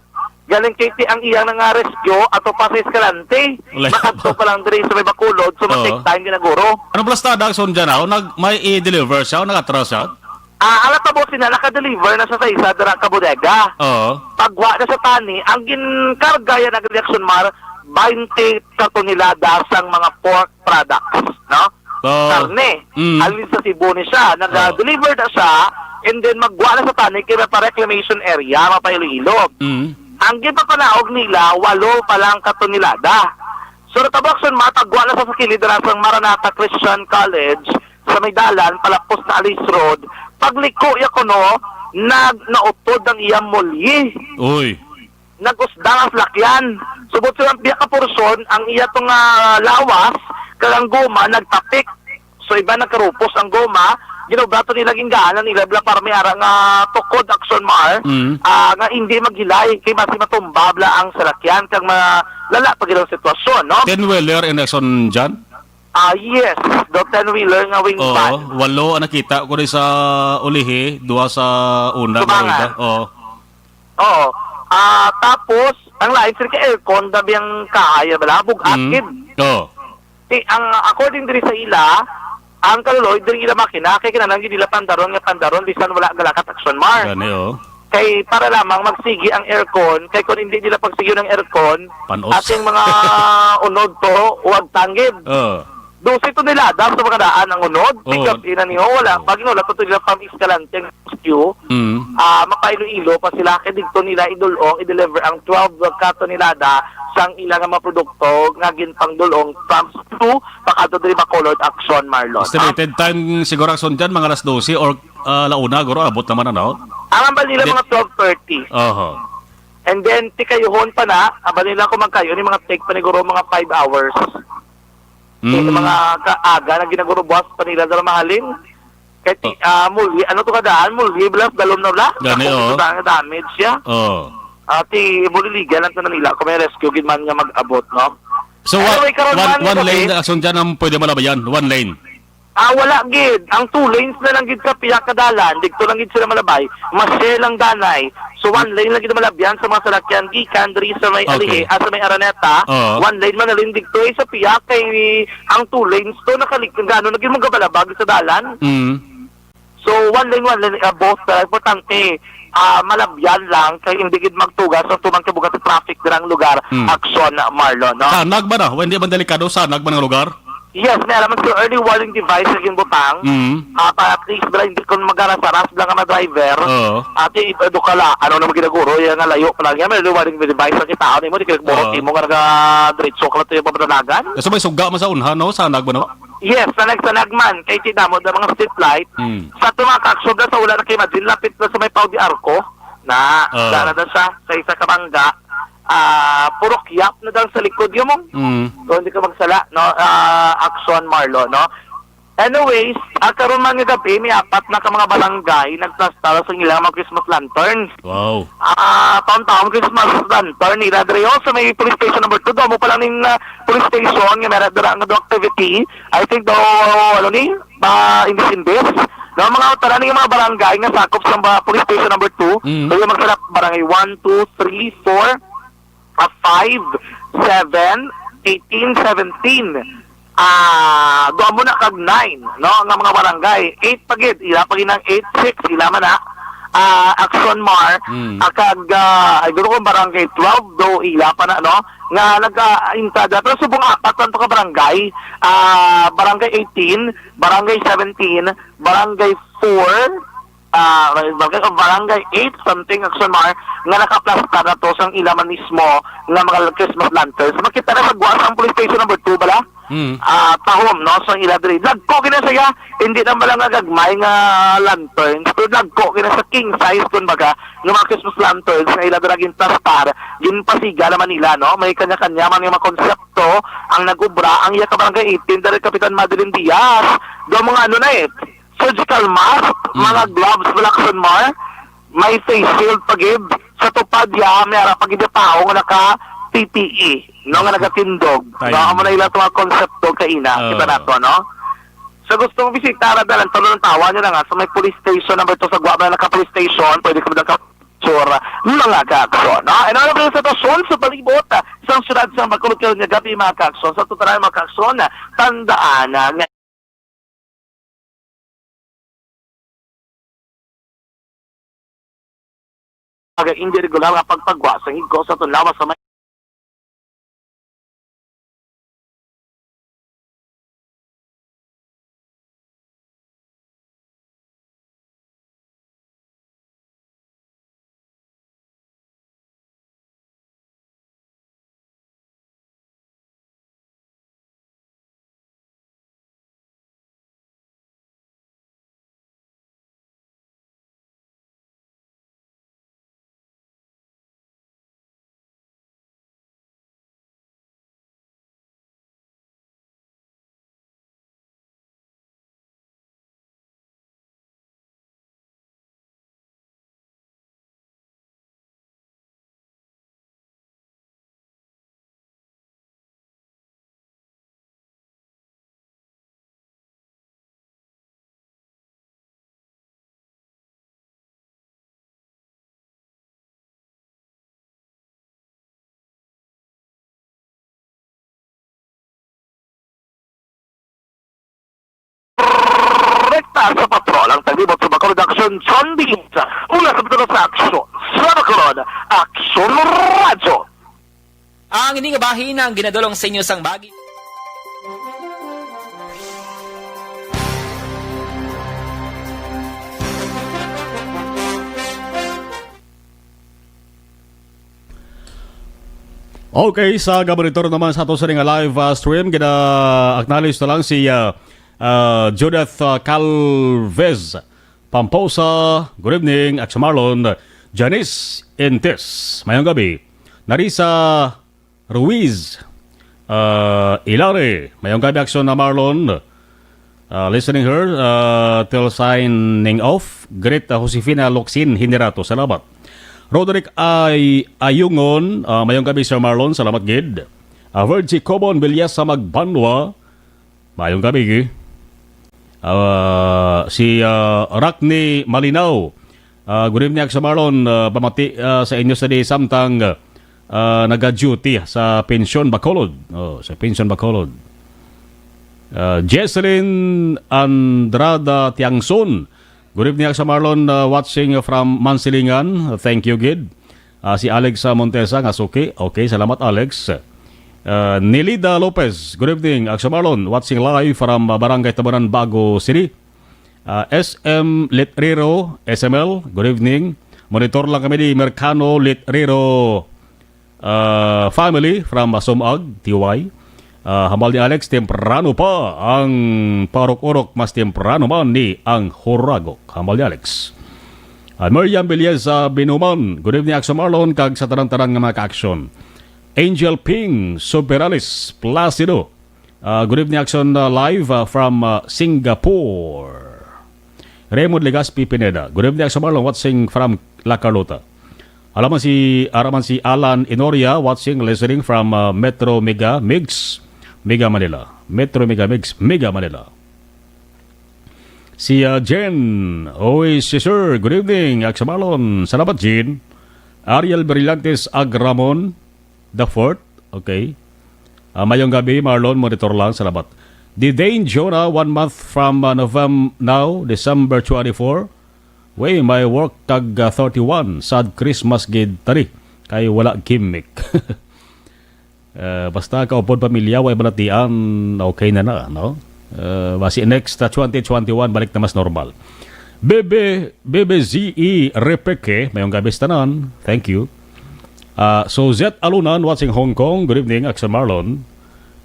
Galing kiti ang iyang nga rescue ato pa sa Escalante. Wala. Makadto pa lang diri sa may Bacolod, so mag-take time ginaguro. Ano plastada son dyan may i-deliver siya o nakatras siya? Ang natabo sila, naka-deliver na sa isa dira ka bodega. Oo. Pagwa na sa tani, ang ginkarga yan ang reaction Mar, 20 katonelada sang mga pork products, no? Karne. Alin sa Cebu ni siya, nag-deliver na siya, and then magwa na sa tani, kaya pa reclamation area, mapailo-ilo. Ang gipapanaog nila, 8 pa lang katonelada. So, natabakson matagwa na sa kilidra sa Maranatha Christian College sa may dalan, palapos na Alice Road. Pagliko ya kuno, nautod ang iyang mulyi. Uy. Nagusdang ang lakyan. Subot silang biya ka porson, ang iya tong lawas, kalang goma, nagtapik. So, iba nagkarupos ang goma, ginobrato nila gingganan nila bla para may ara nga tukod Action Mar nga hindi maghilay kay basi matumba bla ang salakyan kag lala pag ilang sitwasyon, no? 10-wheeler in Exxon dyan? Yes, the 10-wheeler nga wing van. Oo, 8 ang nakita ko rin sa Ulihi, 2 sa una. Tubangan. Oo. Tapos ang lain sir kay aircon dabi ang kaaya bala bug-akid. Oo. Ang according diri sa ila, ang kaluloy diri ila makina kay kinahanglan gid nila pandaron bisan wala galakat Action Mar. Gani Kay para lamang magsigi ang aircon, kay kung hindi nila pagsigi ng aircon, Panos. ating mga unod to huwag tanggid. 12 tonelada sa mga daan ang unod, pick up ina niyo wala pag wala to nila pam Escalante ang rescue. Mapailo-ilo pa sila kay dito nila idulong i-deliver ang 12 katonelada sang ilang mga produkto nga ginpang dulong from to pakadto diri Bacolod Action Marlon. Estimated time siguro Action dyan, mga alas 12 or launa, guro, abot naman ano? Ang ambal nila mga 12:30. And then tikayuhon pa na, ambal nila ko magkayo ni mga take pa ni guro mga 5 hours. Mga kaaga na ginaguro buwas pa nila dala mahalin. Kaya muli, ano to kadaan? Muli, blas, dalom na bla. Gani, damage siya. Ati, muli liga lang na nila kung may rescue, ginman nga mag-abot, no? So, Anyway, one lane Action dyan ang pwede malabayan? 1 lane? Wala gid. Ang 2 lanes na lang gid ka piyak kadalan, dito lang gid sila malabay. Mas-share lang danay. So 1 lane lang gid malabyan sa mga salakyan gikan diri sa may Alihe, sa may Araneta. 1 lane man na rin dito sa piyak kay ang 2 lanes to nakalikod gano naging magabalabag sa dalan. So 1 lane both importante malabyan lang kay hindi gid magtugas sa tumang kabugat traffic dirang lugar Action Marlon, no? Sanag ba na? Hindi ba delikado sanag ba ng lugar? Yes, may alam sa early warning device na ginbutang. Para at least bala hindi ko magarasaras lang ang driver. Ate ido kala ano na ginaguro yang layo pa lang yan may early warning device sa kita ni mo di kagmoro mo nga diretso ka to yung pabranagan. So may suga man sa unhan no sanag ba no? Yes, sanag man kay tinamo da mga street light. Sa tumakaksob na sa wala na kay Madin lapit na sa may Pau de Arco na dara na sa isa ka bangga. Puro kiyap na daw sa likod yun mo. So, hindi ka magsala, no? Action Marlo, no? Anyways, karon man nga gabi, may 4 na ka mga barangay nagtastala sa ilang mga Christmas lanterns. Wow. Taon-taon Christmas lantern, nila dre sa may police station number 2, daw mo pa lang ng police station, yung meron dara nga activity. I think daw, imbis-imbis. No, mga utara ng mga barangay nga sakop sa police station number 2, so yung magsalap barangay 1, 2, 3, 4, 5, 7, 18, 17. Doon mo na kag 9, no? Nga mga barangay. 8 pagid. Ila pagid ng 8, 6. Ila man na. Action Mar. Kag, ay doon kong barangay 12, do ila pa na, no? Nga nag-intada. Pero subong 4 lang ito ka barangay. Barangay 18, barangay 17, barangay 4, barangay 8 something Action Mar nga nakaplasta na to sang ilaman mismo nga mga Christmas lanterns. Makita na magbuwas ang police station number 2 bala tahom, no? So, ila diri. Nagko kina siya, hindi na malang agagmay nga lanterns, pero nagko kina sa king size, kun baga, ng mga Christmas lanterns, nga ila dira gintastar, ginpasiga naman nila, no? May kanya-kanya man yung mga konsepto, ang nagubra, ang iya ka barangay 18, dari Kapitan Madeline Diaz, do mga ano na surgical mask, mga gloves, Lacson Mar, may face shield pagib, sa tupad ya, may ara pagib tao nga naka PPE, no, nga nagatindog. No, amo na ila mga konsepto kaina, kita nato, no? So gusto mo bisita na dalan, tulo ng tawa nyo na nga, sa may police station, number 2 sa Guaba na naka-police station, pwede ka magkakapsura, mga kakson, no? And ano ba yung sitwasyon sa palibot, isang syudad sa magkulukil nga gabi, mga kakson, sa tutaray mga kakson, tandaan na nga, hindi regular nga pagpagwa sa higo sa tunlawas sa may rekta sa patrol ang taglibot sa Bacolod Action John Binsa mula sa Bacolod sa Action sa Bacolod Action Radyo. Ang hindi nga bahin ang ginadulong sa inyo sang bagi. Okay, sa gabaritor naman sa ato sa nga live stream, gina-acknowledge na lang si Judith Calvez Pamposa, good evening, Action Marlon, Janice Entes, mayong gabi, Narisa Ruiz, Ilare, mayong gabi, Action na Marlon, listening her till signing off, great Josefina Locsin Hinerato, salamat. Roderick Ayungon, mayong gabi, Sir Marlon, salamat gid. Virgie Cobon Villas sa Magbanwa, mayong gabi, si Rakni Malinaw, good evening sa Marlon, pamati sa inyo sa di samtang nag-duty sa Pension Bacolod. Sa Pension Bacolod. Jesselyn Andrada Tiangson, good evening sa Marlon, watching from Mansilingan. Thank you, Gid. Si Alex Montesa, ngasuki. Okay, salamat, Alex. Nilida Lopez, good evening, Action Marlon, watching live from Barangay Tabanan, Bago City. SM Litrero, SML, good evening. Monitor lang kami ni Mercano Litrero family from Sumag, TY. Hambal ni Alex, temprano pa ang parok-orok, mas temprano man ni ang Horagok. Hambal ni Alex. Miriam Belieza Binuman, good evening, Action Marlon, kag sa tarang-tarang nga mga ka-action. Angel Ping Soberalis Placido, good evening, Action live from Singapore. Raymond Legaspi Pineda, good evening, Action Marlon, watching from La Carlota. Araman si Alan Inoria, watching, listening from Metro Mega Manila. Metro Mega Manila. Si Jen, si Sir, good evening, Action Marlon, salamat Jen. Ariel Brillantes Agramon the Fourth, okay. Mayong gabi, Marlon, monitor lang, salamat. The Dane Jonah, 1 month from November now, December 24. Way, my work tag 31, sad Christmas gid tari, kay wala gimmick. Basta kaupod pamilya, way balatian, okay na, no? Basi next 2021, balik na mas normal. Bebe ZE Repeke, mayong gabi tanan, thank you. So Z Alunan, watching Hong Kong, good evening, Action Marlon.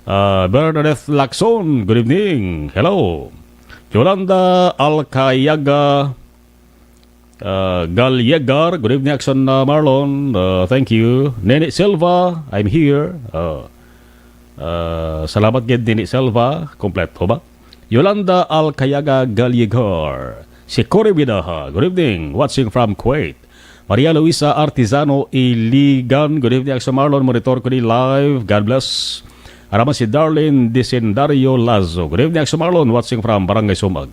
Bernadette Lacson, good evening. Hello. Yolanda Alcayaga Galyegar, good evening. Action Marlon, thank you. Nene Silva, I'm here. Salamat gid Nene Silva, kompleto ba? Yolanda Alcayaga Galyegar. Si Cory Bidaha, good evening. Watching from Kuwait. Maria Luisa Artizano Iligan, good evening. Action Marlon, monitor ko ni live. God bless. Araman si Darlene Disendario Lazo. Good evening, Action Marlon, watching from Barangay Sumag.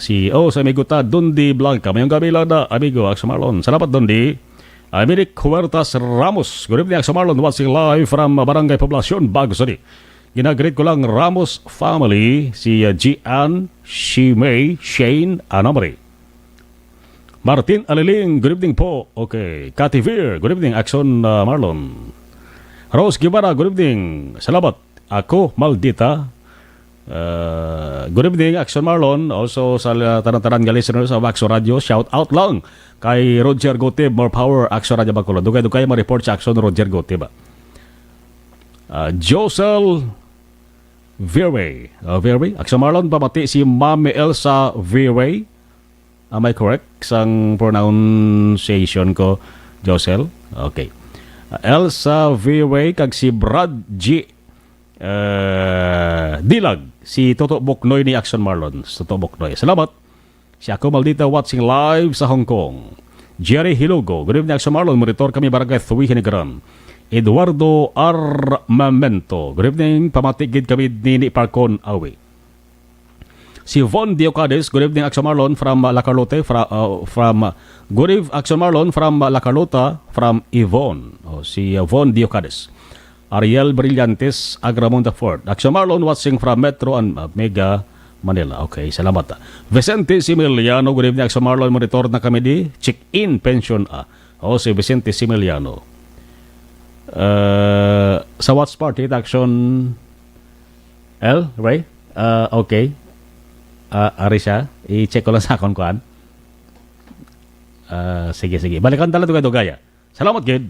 CEO sa amigo ta, Dundi Blanca. Mayong gabi lang na, amigo, Action Marlon. Salamat, Dundi. Americ Huertas Ramos. Good evening, Action Marlon, watching live from Barangay Poblacion, Bago City. Ginagreet ko lang Ramos family, si Gian, Shimei, Shane, Anamari. Martin Aliling, good evening po. Okay. Cathy Veer, good evening, Action Marlon. Rose Guevara, good evening. Salamat. Ako, Maldita. Good evening, Action Marlon. Also sa tanan-tanan nga listeners sa Action Radio, shout out lang kay Roger Gotib, more power, Action Radio Bacolod. Dugay-dugay ma-report sa Action Roger Gotib. Josel Virway. Virway. Action Marlon, pamati si Mami Elsa Virway. Am I correct sang pronunciation ko, Josel? Okay. Elsa Virway kag si Brad G. Dilag. Si Toto Boknoy ni Action Marlon. Toto Boknoy. Salamat. Si ako Maldita watching live sa Hong Kong. Jerry Hilogo. Good evening, Action Marlon. Monitor kami Barangay Thuwi, Hinigran. Eduardo Armamento. Good evening. Pamatigid kami ni Parcon Awi. Si Von Diocades. Good evening, Action Marlon from La Carlota. Good evening, Action Marlon from La Carlota from Yvonne. Si Von Diocades. Ariel Brillantes, Agramonda Fort. Action Marlon watching from Metro and Mega Manila. Okay, salamat. Vicente Similiano, good evening, Action Marlon. Monitor na kami di check-in pension. Si Vicente Similiano. Sa watch party, Action L, right? Okay. Arisha, i-check ko lang sa akong kuhan. Sige. Balikan tala dugay-dugaya. Salamat, kid.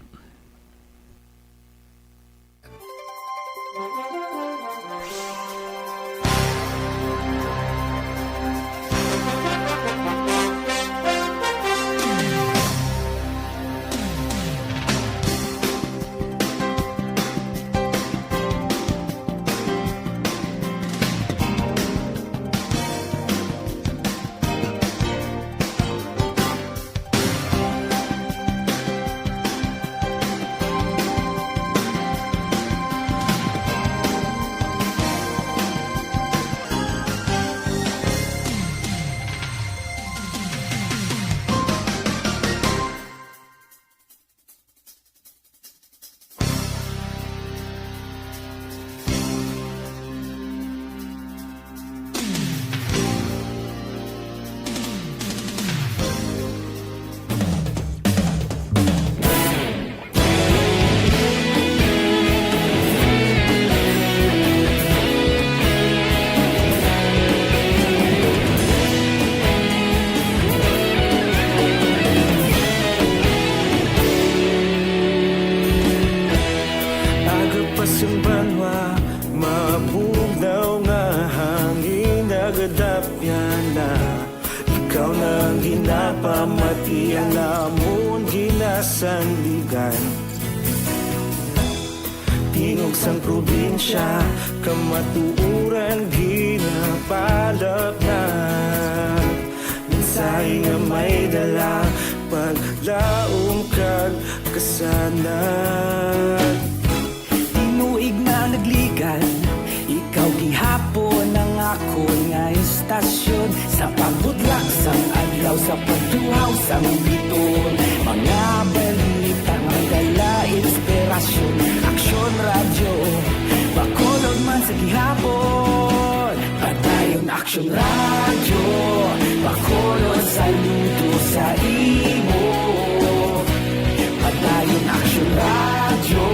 Tingog sang probinsya, kamatuuran ginapalap na. Mensahe nga may dala, paglaom kag kasanan. Tinuig na nagligan, ikaw gihapon ang ako nga istasyon. Sa pagudlak sang adlaw, sa pagtuhaw sang biton. Mga balita, magdala, inspirasyon. Aksyon radyo, Bacolod man sa gihapon. Padayon Aksyon radyo, Bacolod saludo sa imo. Padayon Aksyon radyo,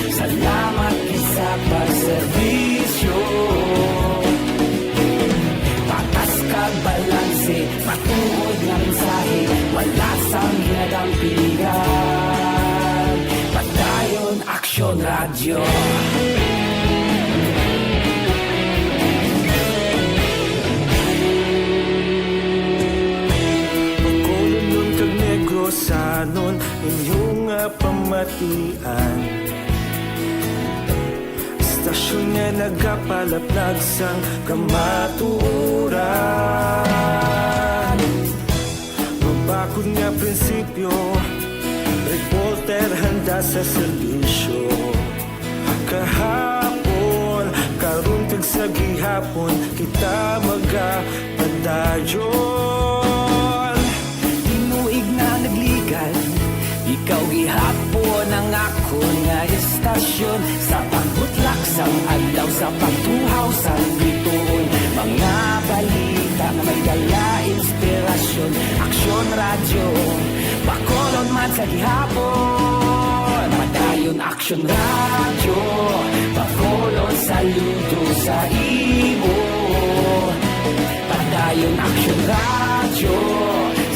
salamat isa pagserbisyo. Patas kag balanse, patuod nga mensahe, wala sang ginadampingan. Padayon Aksyon radyo. radyo. Pagkulong nun kag negros anon inyong pamatian. Istasyon nga nagapalaplag sang kamaturan. Mabakod nga prinsipyo, reporter handa sa serbisyo. Kahapon, karon kag sa gihapon, kita magapadayon. Tinuig na nagligan, ikaw gihapon ang ako nga istasyon. Sa pagbutlak sang adlaw, sa pagtuhaw sa bituon, mga balita nga may dala inspirasyon. Aksyon radyo, bakolon man sa gihapon. Padayon aksyon radyo, bakolon saludo sa imo. Padayon aksyon radyo,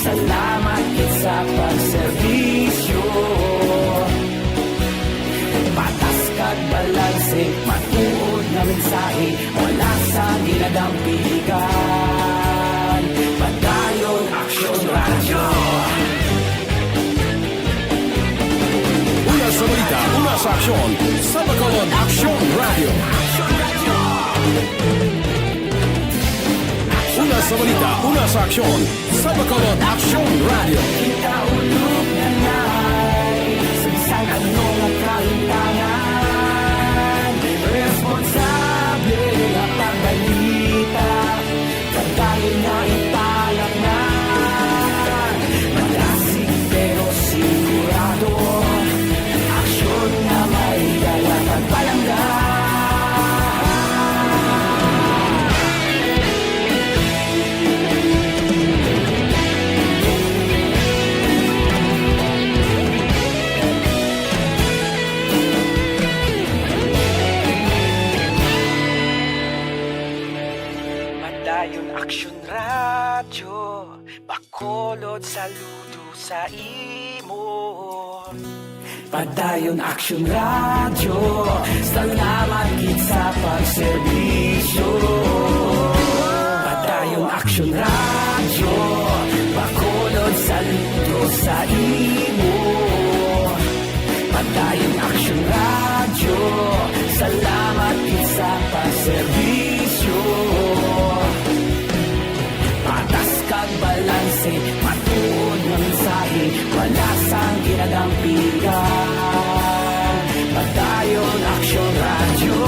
salamat kit sa pagserbisyo. Patas kag balanse, matuod na mensahe, wala sa ginadampigan. Padayon aksyon radyo. Una sa balita, una sa aksyon, sa Bacolod Aksyon Radio. Una sa balita, una sa aksyon, sa Bacolod Aksyon Radio. Kita ulog na na'y Sinsan anong ang kahintangan. Responsable na pagbalita, kagaling na italak na. Malasig pero sigurado, aksyon na may dala pagpalangga. Padayon aksyon radyo, bakolod saludo sa imo. Padayon aksyon radyo, salamat kit sa pagserbisyo. Padayon aksyon radyo, bakolod saludo sa imo. Padayon aksyon radyo, salamat kit sa pagserbisyo. Patas kag balanse, matuod na mensahe, wala sang ginadampigan. Padayon aksyon radyo.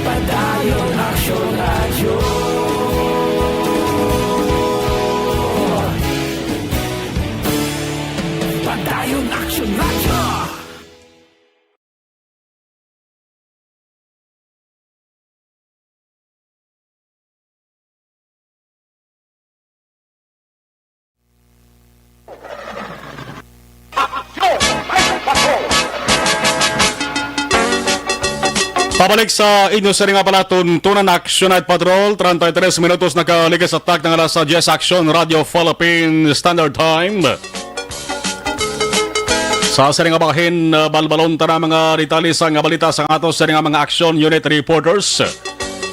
Padayon aksyon radyo. Padayon aksyon radyo. Pabalik sa inyo sa nga pala tuntunan Action Night Patrol, 33 minutos nakaligas at tak ng alas sa 10 Action Radio Philippine Standard Time. Sa nga bahin, balbalon ta na mga detalye sa nga balita sa ato sa nga mga Action Unit Reporters.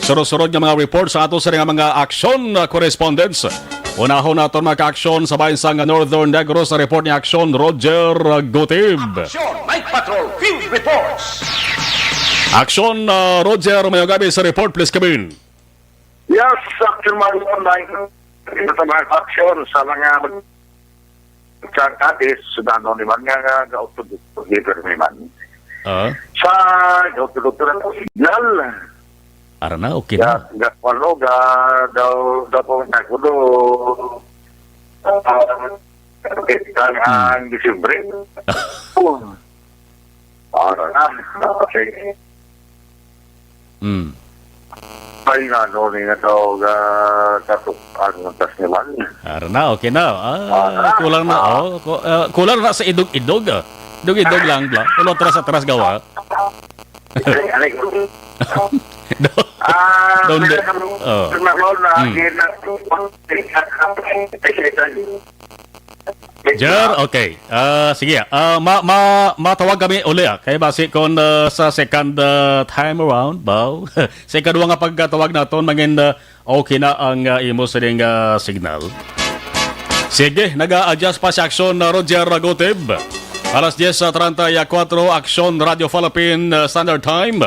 Surod-surod nga mga report sa ato sa nga mga Action Correspondents. Unahon naton mga ka-aksyon sa bayan sa Northern Negros sa report ni Action Roger Gutib. Aksyon Night Patrol Field Reports. Action Roger, may gabi sa report, please come in. Yes, Action Marlon, ito sa mga aksyon sa mga magkakatis, sudano ni man nga autodictor ni man. Sa autodictor ng signal. Ara na, okay na. Ano, daw po nakulo. Ang Disyembre. Para na. Okay. Ay nga, no, nga daw katukan ng tasniman. Ara na, okay na. Kulang na, kulang na sa idog-idog. Idog-idog lang, bla. Kulang atras-atras gawa. Donde? Jer, okay. Sige. Matawag kami uli. Kaya basi kung sa second time around, baw. Sa ikadwa nga pagkatawag naton, mangin okay na ang imo sining signal. Sige, nag-a-adjust pa si Aksyon Roger Gotib. Alas 10:34, Aksyon Radio Philippine Standard Time.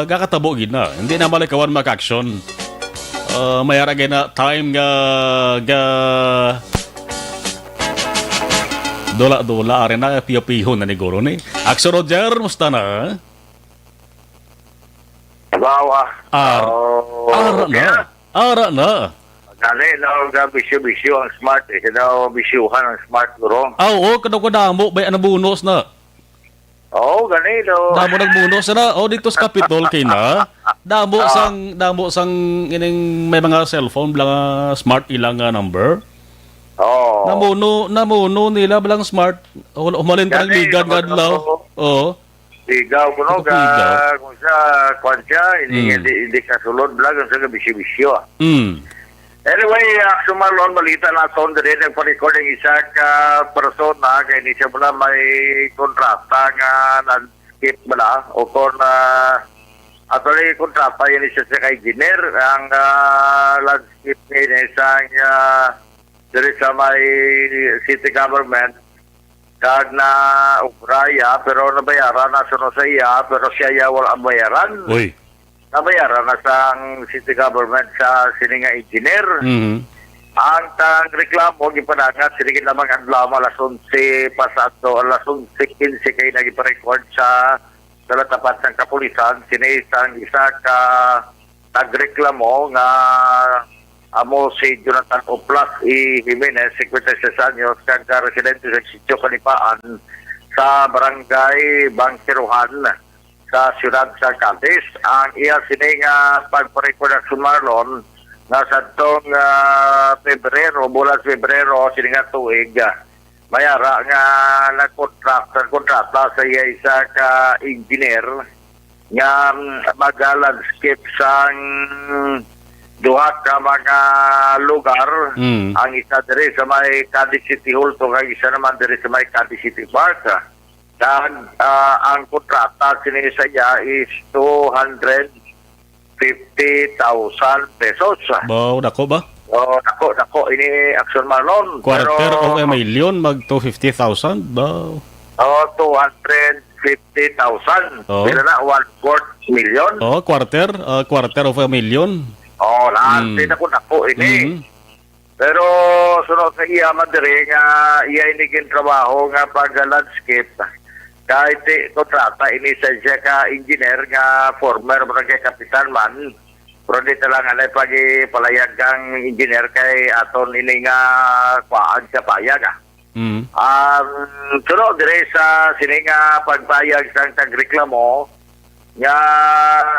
Gakatabo gina. Hindi na malikawan maka-aksyon. Mayara gina time ga dola-dola rin na piyo-piyo na ni Goro ni. Aksyon Roger, musta na? Bawa. Ara na. Gani, bisyo-bisyo ang smart. Isa daw bisyuhan ang smart, Guro. Oo, kada ko damo, bay anabunos na. Oo, gani daw. Damo nagbunos na. Dito sa Capitol kina. Damo sang ining may mga cellphone blang smart ilang number. Oo. Namuno nila blang smart. Umalin pa ng ligan gadlaw. Oo. Ligaw ko no, Ligaw. kung sa kwansya, hindi kasulod lang sa bisyo-bisyo. Anyway, sumalon balita na ito din nagpa-record ng isa ka persona kaya hindi siya pala may kontrata nga landscape bala o kung actually kontrata yun siya sa kay engineer ang landscape niya isang diri sa may city government kag na ubraya pero nabayaran na suno sa iya pero siya wala ang bayaran. Uy. Nabayaran na sa city government sa sininga engineer. Ang tang reklamo gipanangat sinigit lamang adlaw alas 11 pasado alas 11:15 kay nagipa-record sa tapat ng kapulisan sinisang isa ka nagreklamo nga amo si Jonathan Oplas E. Jimenez, 56 anyos, kag residente sa Sitio Kalipaan sa barangay Bangkiruhan sa siyudad sa Cadiz. Ang iya sininga pagparecord ng Sumarlon na sa itong Pebrero, bulan Pebrero, sininga tuig, mayara nga nagkontrata sa iya isa ka engineer nga mag-landscape sang duha ka mga lugar. Ang isa diri sa may Cadiz City Hall to kag isa naman diri sa may Cadiz City Park. Dan ang kontrata sinisaya is 250,000 pesos. Baw, dako ba? Dako ini Aksyon Marlon. Quarter of a million, mag 250,000? Baw. 250,000. Pero na 1/4 million. Quarter of a million. Lahat dako ini. Pero sunod sa iya madiri nga iya inigin trabaho nga pag-landscape. Kahit kontrata ini sa siya ka engineer nga former barangay kapitan man. Pero di talang alay palayag kang engineer kay aton ini nga kwaan sa payag. Sunod dire sa sininga pagpayag sang tagreklamo nga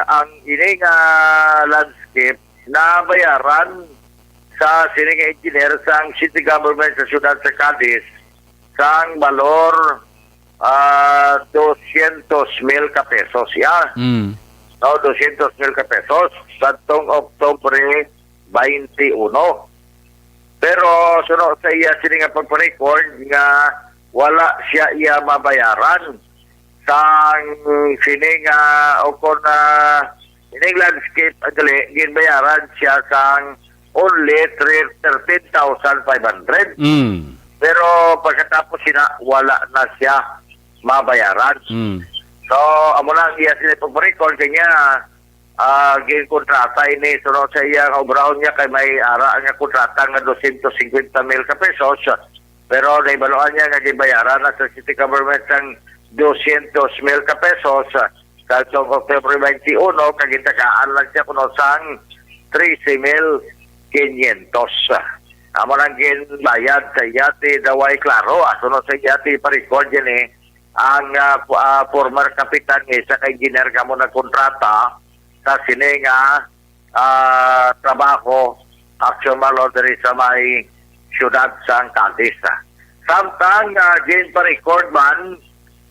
ang ini nga landscape na bayaran sa sininga engineer sang city government sa siyudad sa Cadiz sang balor 200,000 ka pesos. 200,000 ka pesos sa tong Oktubre 21. Pero sunod sa iya sininga pagpa-record nga wala siya iya mabayaran sang sininga o kung ining landscape ginbayaran siya sang only 13,500. Pero pagkatapos wala na siya mabayaran. So, amo lang iya sila pag-record kanya ginkontrata ini sunod sa iya obrahon niya kay may ara nga kontrata nga 250,000 ka pesos. Pero naibaluan niya nga gibayaran na sa city government sang 200,000 ka pesos sa October 21 kagitakaan lang siya kuno sang 13,500. Amo lang ginbayad sa yati daway klaro sunod sa yati pa-record yan ang former kapitan sa kay engineer kamo nagkontrata sa sininga trabaho Aksyon Marlon diri sa may siyudad sa Cadiz. Samtang gin pa-record man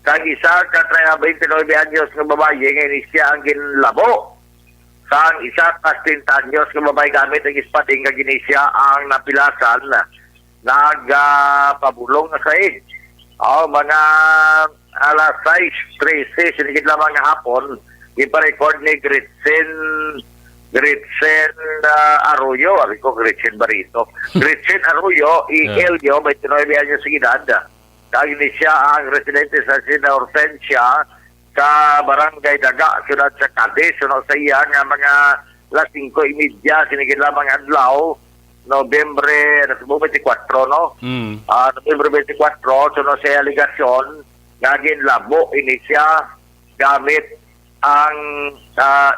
kag isa ka 29 anyos nga babae nga siya ang ginlabo. Sang isa ka 30 anyos nga babae gamit ang ispading nga ginisya ang napilasan nagpabulong na sa mga alas 6:13 sinigit lamang nga hapon ipa-record ni Gretchen Arroyo, Gretchen Barito. Gretchen Arroyo, Elio, 29 anyos sa edad. Kagini siya ang residente sa Sina Hortensia sa Barangay Daga, sunod sa Cadiz. Sunod sa iya nga mga alas 5:30, sinigit lamang adlaw, Nobyembre 24, no? Nobyembre 24, sunod sa aligasyon, nga ginlabo ini siya gamit ang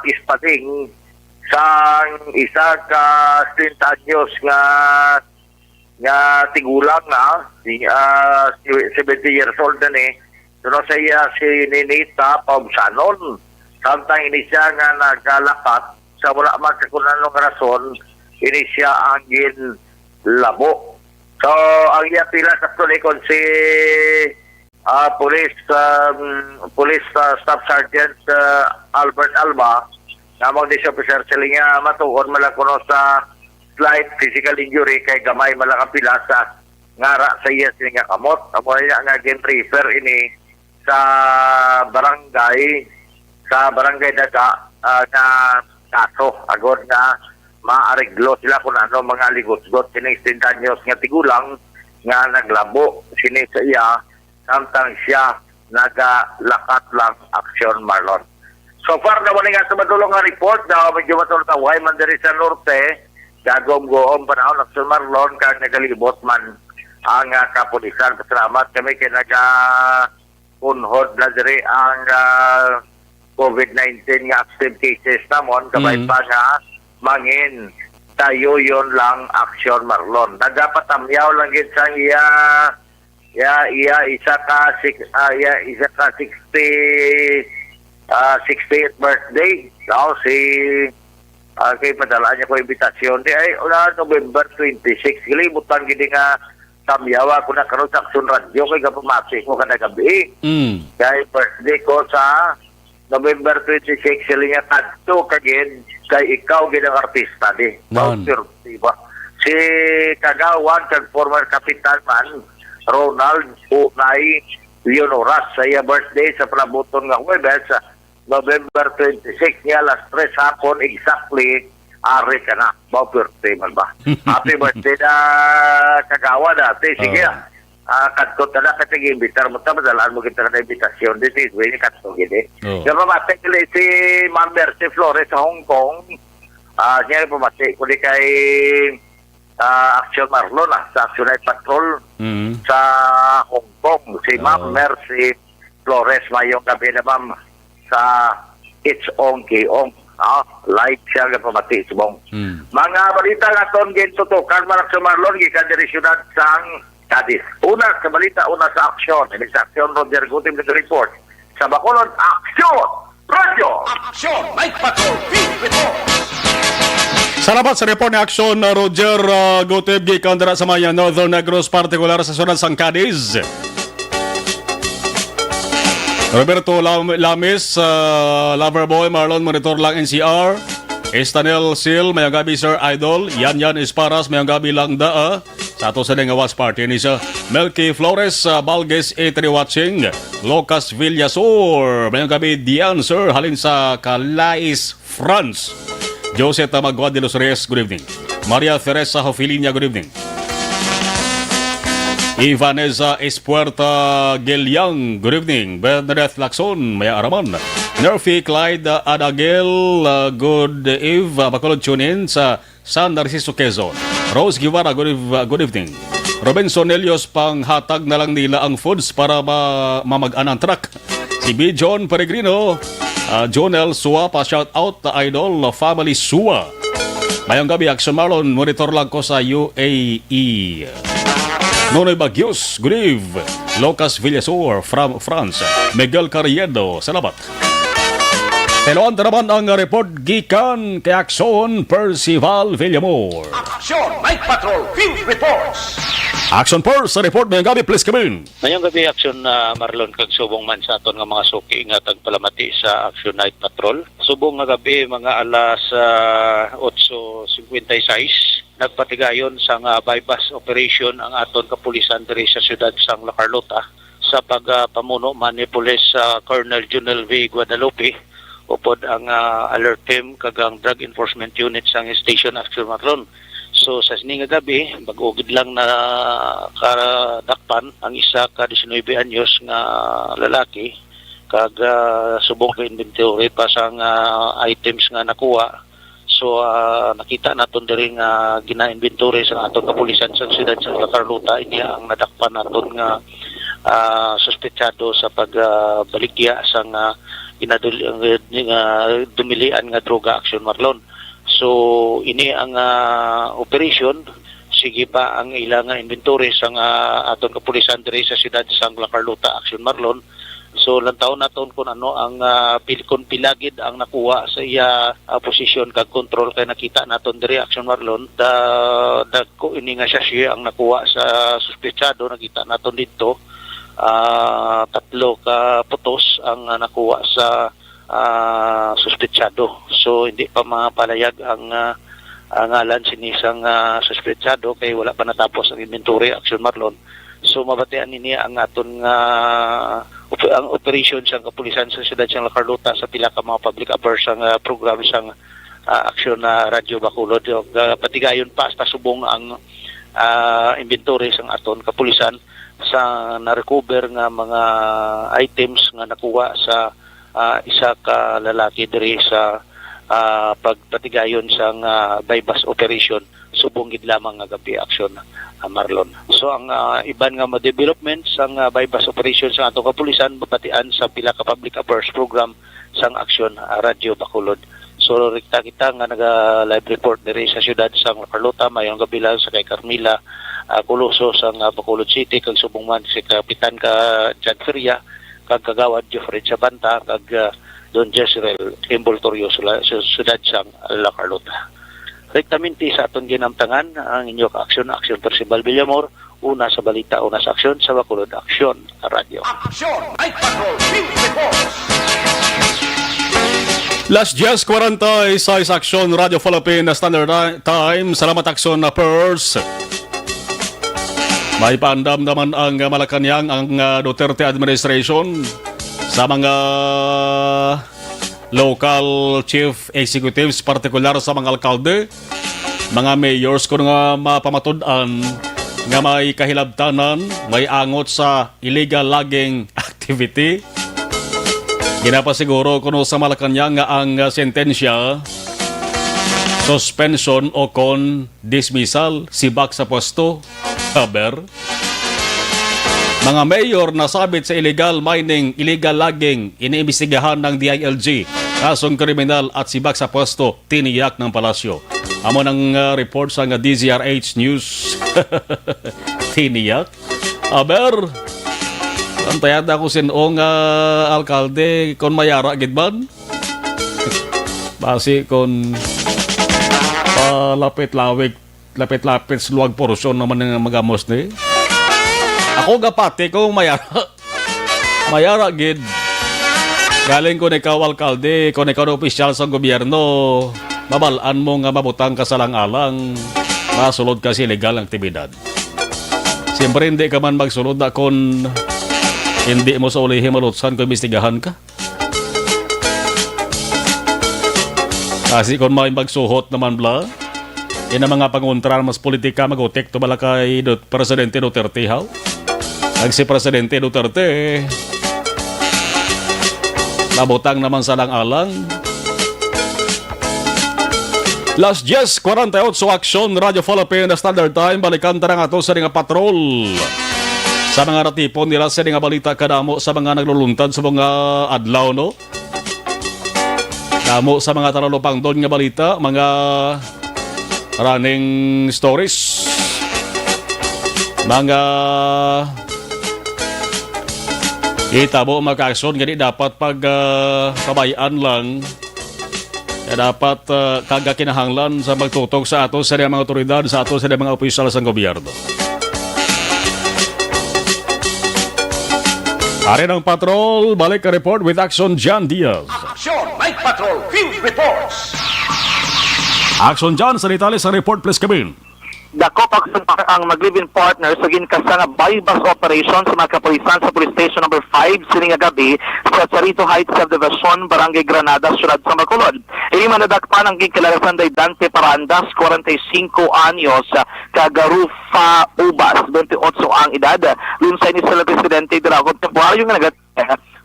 ispating sang isa ka 30 anyos nga tigulang na 70 years old na ni sunod sa iya si Ninita Paubsanon samtang ini siya nga nagalakat sa wala magkakunanong rason ini siya ang ginlabo. So ang iya pila sa tulikon si Police Staff Sergeant Albert Alba namang dis officer sila nga matuon malakuno sa slight physical injury kay gamay malakapila sa ngara sa iya sila nga kamot. Amo nga gin-refer ini sa barangay Daga na kaso agod na maareglo sila kung ano mga ligot-got sining 10 anyos nga tigulang nga naglabo sini sa iya samtang siya nagalakat lang aksyon Marlon. So far na wala nga tumatulong nga report na medyo matulong taway man diri sa norte gagom-goom panahon aksyon Marlon kag nagalibot man ang kapulisan. Pasalamat kami kay nagapunhod na diri ang COVID-19 nga active cases namon kabay pa nga mangin tayo yon lang aksyon Marlon. Nagapatamyaw lang gid sa isa ka 68th birthday. So, kay padala niya ko imbitasyon di ay November 26 gilibutan gid nga tamyawa ko na karon sa Aksyon Radio kay gapamati ko kada gabi. Kay birthday ko sa November 26 sila nga kadto kagin kay ikaw gid ang artista di. Diba? Si Kagawan kag former kapitan man Ronald Unay Leonoras sa iya birthday sa palabuton nga Huwebes sa November 26 niya alas 3 hapon exactly ari ka na. Bao birthday man ba? Happy birthday na Kagawan dati. Sige kadto na kasi imbitar mo ta madalaan mo kita na imbitasyon dito ini kadto gid. Kaya pamati si Ma'am Mercy Flores sa Hong Kong. Niya pamati ko di kay Aksyon Marlon sa Action Night Patrol sa Hong Kong. Si Ma'am Mercy Flores mayong gabi na ma'am sa It's On Kiong. Live siya nga pamati subong. Mga balita nga ton gin tutukan man Aksyon Marlon gikan diri syudad sang Cadiz. Una sa balita, una sa aksyon. Ini sa aksyon Roger Gutim ng report. Sa Bacolod, Aksyon Radio! Aksyon! Night Patrol! Salamat sa report ni Aksyon Roger Gutib gikan dira sa Maya Northern Negros partikular sa syudad sang Cadiz. Roberto Lamis, Loverboy, Marlon Monitor lang NCR, Estanel Sil, mayang gabi Sir Idol, Yan Esparas, mayang gabi lang daa, sa ato sa Dengawas Party ni sa Melky Flores, Balges A3 watching, Locas Villasor, mayang gabi Dian Sir, halin sa Calais, France, Josette Magua de los Reyes, good evening, Maria Teresa Hofilinia, good evening, Ivaneza Espuerta Gelyang, good evening. Bernadette Lacson, Maya Araman. Nerfi Clyde Adagel, good eve. Bacolod tune in sa San Narciso, Quezon. Rose Guevara, good evening. Robinson Elios, panghatag na lang nila ang foods para mamag-an ang truck. Si B. John Peregrino, Jonel Suwa, pa-shout out the idol family Suwa. Mayang gabi, Action Marlon, monitor lang ko sa UAE. Nonoy Bagyos, good eve. Locas Villasor from France. Miguel Carriedo, salamat. Teloan naman ang report gikan kay Aksyon Percival Villamor. Aksyon! Night Patrol! Field Reports! Action Force sa report may gabi, please come in. Ngayong gabi, Aksyon Marlon kag subong man sa aton nga mga suki nga tagpalamati sa Action Night Patrol. Subong nga gabi mga alas 8:56 nagpatigayon sa bypass operation ang aton kapulisan diri sa siyudad sang La Carlota sa pagpamuno man ni Police Colonel Junel V. Guadalupe upod ang alert team kagang drug enforcement unit sang Station Action Marlon. So sa sini nga gabi, bagugid lang na karadakpan ang isa ka 19 anyos nga lalaki kag subong ka inventory pa sang items nga nakuha. So nakita naton diri nga gina-inventory sa aton kapulisan sa siyudad sa La Carlota, iniya ang nadakpan naton nga suspetsado sa pagbaligya sang dumilian nga droga Action Marlon. So ini ang operation, sige pa ang ilang inventory sang aton kapulisan diri sa siyudad sa La Carlota Action Marlon. So lantaw naton kung ano ang kung pilagid ang nakuha sa iya posisyon kag control kay nakita naton diri Action Marlon dagko ini nga siya ang nakuha sa suspetsado. Nakita naton dito tatlo ka putos ang nakuha sa suspetsado. So hindi pa mapalayag ang ngalan sinisang suspetsado kay wala pa natapos ang inventory Action Marlon. So mabatian nini ang aton ang operation sang kapulisan sa siyudad sang La Carlota sa pila ka mga public affairs sang program sang Action Radio Bacolod. Patigayon pa hasta subong ang inventory sang aton kapulisan sa na-recover nga mga items nga nakuha sa isa ka lalaki diri sa pagpatigayon sang bypass operation subong gid lamang nga gabi Action Marlon. So ang iban nga ma-development sang bypass operation sa atong kapulisan babatian sa pila ka public affairs program sang Action Radio Bacolod. So rekta kita nga naga-live report diri sa siyudad sang La Carlota mayong gabi lang sa kay Carmila Coloso sang Bacolod City kag subong man si Kapitan ka Chad Feria kag kagawad Jeffrey Chabanta kag Don Jezreel Emboltorio sa siyudad sang La Carlota. Rektaminti sa aton ginamtangan ang inyo ka-aksyon Percival Villamor, una sa balita, una sa aksyon sa Bacolod Action Radio. Las 10:40 sa Aksyon Radio Philippine Standard Time. Salamat Aksyon na Pers. May paandam naman ang Malacanang ang Duterte administration sa mga local chief executives, partikular sa mga alkalde, mga mayors kung nga mapamatud-an nga may kahilabtanan, may angot sa illegal logging activity. Ginapasiguro kuno sa Malacanang nga ang sentensya, suspension o kon dismissal, sibak sa posto, haber. Mga mayor na sabit sa illegal mining, illegal logging, iniimbestigahan ng DILG, kasong kriminal at sibak sa posto, tiniyak ng palasyo. Amo ng report sa DZRH News. Tiniyak. Aber, antayad ako sinong alkalde kon mayara gidban. Basi kon lapit-lapit luwag porosyon naman ng magamos ni. Ako gapati kung mayara gid. Galing ko ikaw alkalde, kung ikaw na opisyal sa gobyerno, mabalaan mo nga mabutang ka sa lang-alang, masulod ka sa illegal aktibidad. Siyempre hindi ka man magsulod na kung hindi mo sa ulihin malutsan kung imbestigahan ka. Kasi kung may magsuhot naman bla, yun ang mga panguntran mas politika magutik to bala kay Presidente Duterte haw. Ang si Presidente Duterte nabutang naman sa lang-alang. Las 10:48 Aksyon Radio Philippine Standard Time. Balikan ta nga to sa nga patrol. Sa mga ratipon nila sa nga balita kadamo sa mga nagluluntad sa mga adlaw no. Damo sa mga taralupang doon nga balita, mga running stories, mga itabo magkakson gani dapat pag kabayaan lang dapat kagakinahanglan sa magtutok sa ato sa mga otoridad, sa ato sa mga opisyal sa gobyerno. Ari ng patrol, balik ka report with Action John Diaz. Aksyon Night Patrol Field Reports. Action John, sa detalye sa report please come in. Dako pa ang mag-live-in partner sa ginkasa nga buy-bus operation sa mga kapulisan sa Police Station number 5 sining gabi sa Cerrito Heights Subdivision, Barangay Granada, Siyudad sa Bacolod. Ini manadakpan ang ginkilalasan day Dante Parandas, 45 anyos, kagarufa Ubas, 28 ang edad. Lunsay ni sila presidente dira kontemporaryo nga nagat